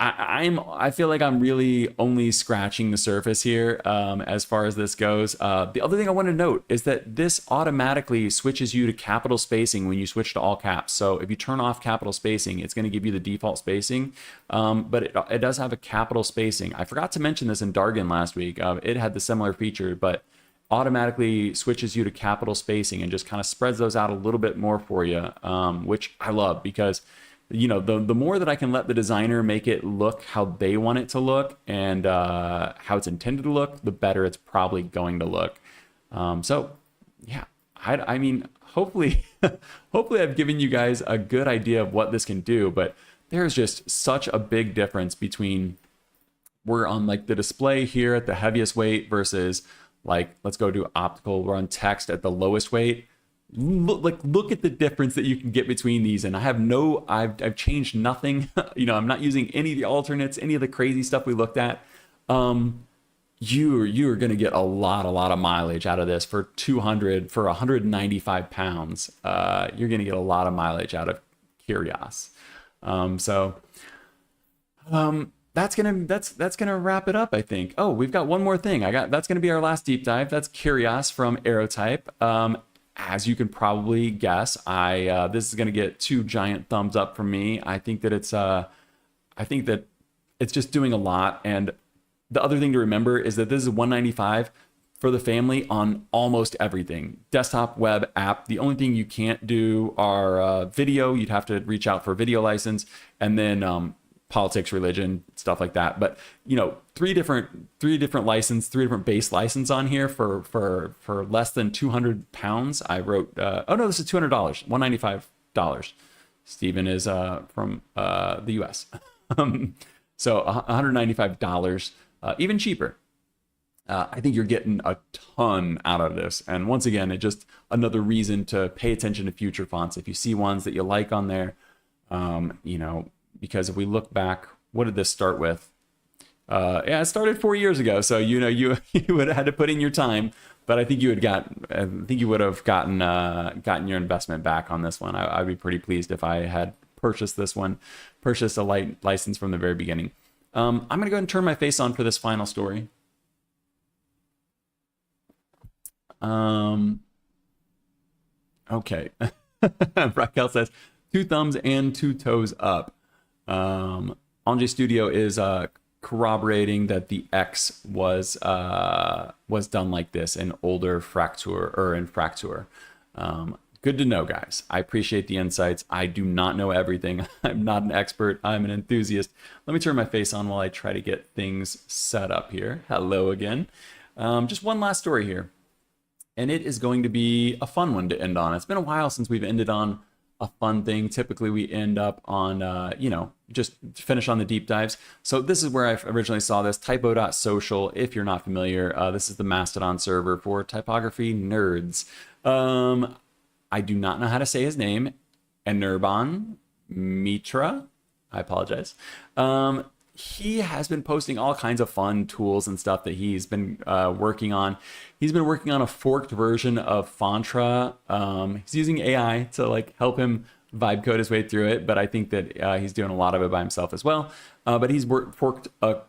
I feel like I'm really only scratching the surface here as far as this goes. The other thing I want to note is that this automatically switches you to capital spacing when you switch to all caps. So if you turn off capital spacing, it's going to give you the default spacing, but it does have a capital spacing. I forgot to mention this in Dargan last week. It had the similar feature, but automatically switches you to capital spacing and just kind of spreads those out a little bit more for you, which I love because the more that I can let the designer make it look how they want it to look and how it's intended to look, the better it's probably going to look. So yeah, I mean, hopefully I've given you guys a good idea of what this can do, but there's just such a big difference between we're on like the display here at the heaviest weight versus like, let's go to optical, we're on text at the lowest weight. Look at the difference that you can get between these, and I've changed nothing. I'm not using any of the alternates, any of the crazy stuff we looked at. You're gonna get a lot of mileage out of this for 195 pounds. You're gonna get a lot of mileage out of Kyrios. That's gonna wrap it up, I think. Oh, we've got one more thing. That's gonna be our last deep dive. That's Kyrios from AeroType. As you can probably guess, this is going to get 2 giant thumbs up from me. I think that it's just doing a lot. And the other thing to remember is that this is $195 for the family on almost everything. Desktop, web, app. The only thing you can't do are video. You'd have to reach out for a video license, and then politics, religion, stuff like that. But three different base license on here for less than 200 pounds. I wrote, this is $200, $195. Stephen is from the US. So $195, even cheaper. I think you're getting a ton out of this. And once again, it's just another reason to pay attention to future fonts. If you see ones that you like on there, because if we look back, what did this start with? It started 4 years ago. So, you would have had to put in your time, but I think you would have gotten your investment back on this one. I'd be pretty pleased if I had purchased a light license from the very beginning. I'm going to go ahead and turn my face on for this final story. Okay. Raquel says 2 thumbs and 2 toes up. Ange Studio is corroborating that the X was done like this in older Fraktur or in Fraktur. Good to know, guys. I appreciate the insights. I do not know everything. I'm not an expert. I'm an enthusiast. Let me turn my face on while I try to get things set up here. Hello again. Just one last story here, and it is going to be a fun one to end on. It's been a while since we've ended on a fun thing. Typically we end up on, just finish on the deep dives. So this is where I originally saw this, typo.social. If you're not familiar, this is the Mastodon server for typography nerds. I do not know how to say his name. Anirban Mitra. I apologize. He has been posting all kinds of fun tools and stuff that he's been working on. He's been working on a forked version of Fontra. He's using AI to help him vibe code his way through it, but I think that he's doing a lot of it by himself as well. But he's forked a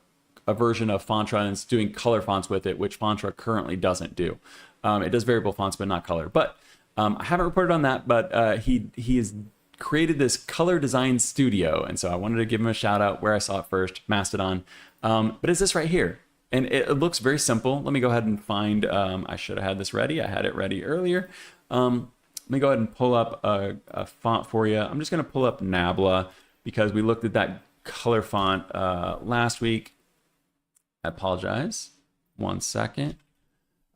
version of Fontra and is doing color fonts with it, which Fontra currently doesn't do. It does variable fonts, but not color. But I haven't reported on that, but he has created this color design studio, and so I wanted to give him a shout out where I saw it first, Mastodon. But it's this right here, and it looks very simple. Let me go ahead and find, I should have had this ready. I had it ready earlier. Let me go ahead and pull up a font for you. I'm just going to pull up Nabla because we looked at that color font last week. I apologize. One second.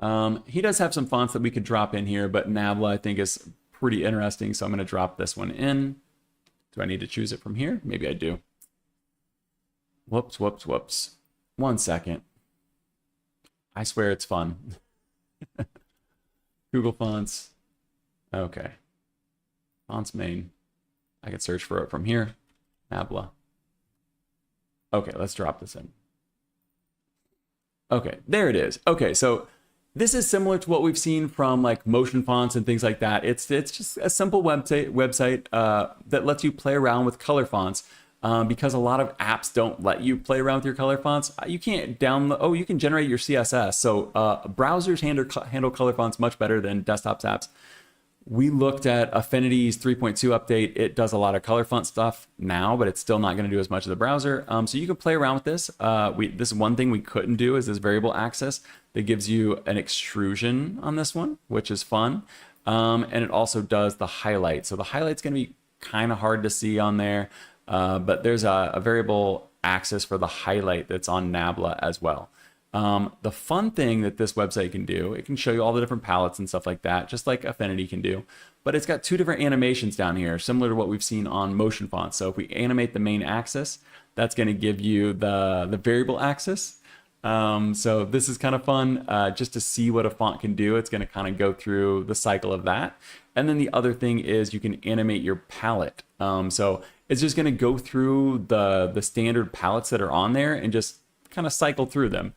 He does have some fonts that we could drop in here, but Nabla I think is pretty interesting, so I'm going to drop this one in. Do I need to choose it from here? Maybe I do. Whoops. 1 second. I swear it's fun. Google Fonts. Okay. Fonts main. I could search for it from here. Nabla. Okay, let's drop this in. Okay, there it is. Okay, so this is similar to what we've seen from like motion fonts and things like that. It's just a simple website that lets you play around with color fonts. Because a lot of apps don't let you play around with your color fonts. You can't download. Oh, you can generate your CSS. So browsers handle color fonts much better than desktop apps. We looked at Affinity's 3.2 update. It does a lot of color font stuff now, but it's still not going to do as much as the browser. So you can play around with this. This one thing we couldn't do is this variable axis that gives you an extrusion on this one, which is fun. And it also does the highlight. So the highlight's going to be kind of hard to see on there, but there's a variable axis for the highlight that's on Nabla as well. The fun thing that this website can do, it can show you all the different palettes and stuff like that, just like Affinity can do, but it's got two different animations down here, similar to what we've seen on motion fonts. So if we animate the main axis, that's going to give you the variable axis. So this is kind of fun just to see what a font can do. It's going to kind of go through the cycle of that. And then the other thing is you can animate your palette. So it's just going to go through the standard palettes that are on there and just kind of cycle through them.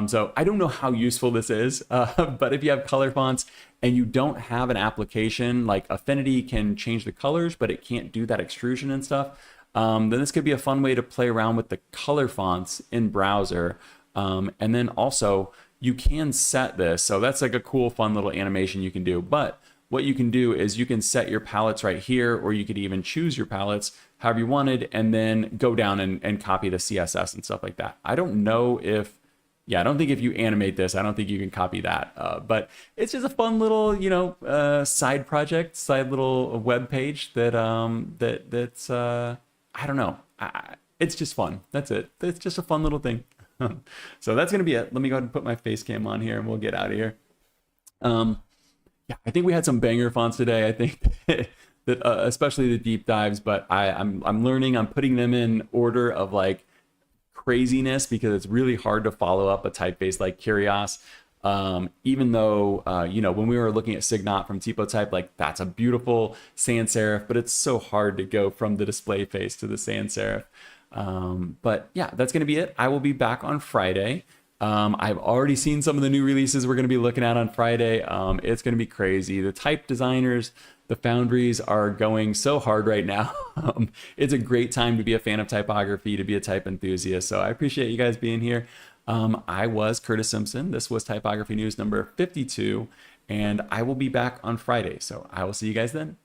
So I don't know how useful this is, but if you have color fonts and you don't have an application like Affinity can change the colors, but it can't do that extrusion and stuff, then this could be a fun way to play around with the color fonts in browser. And then also you can set this. So that's like a cool, fun little animation you can do. But what you can do is you can set your palettes right here, or you could even choose your palettes however you wanted, and then go down and copy the CSS and stuff like that. I don't know if, yeah, I don't think if you animate this, I don't think you can copy that. But it's just a fun little, side project, side little web page that that's I don't know. It's just fun. That's it. It's just a fun little thing. So that's gonna be it. Let me go ahead and put my face cam on here, and we'll get out of here. Yeah, I think we had some banger fonts today. I think that especially the deep dives, but I'm learning. I'm putting them in order of like craziness because it's really hard to follow up a typeface like Kyrios. Even though, when we were looking at Signat from TipoType, like that's a beautiful sans serif, but it's so hard to go from the display face to the sans serif. But yeah, that's going to be it. I will be back on Friday. I've already seen some of the new releases we're going to be looking at on Friday. It's going to be crazy. The type designers, the foundries are going so hard right now. It's a great time to be a fan of typography, to be a type enthusiast. So I appreciate you guys being here. I was Curtis Simpson. This was Typography News number 52, and I will be back on Friday. So I will see you guys then.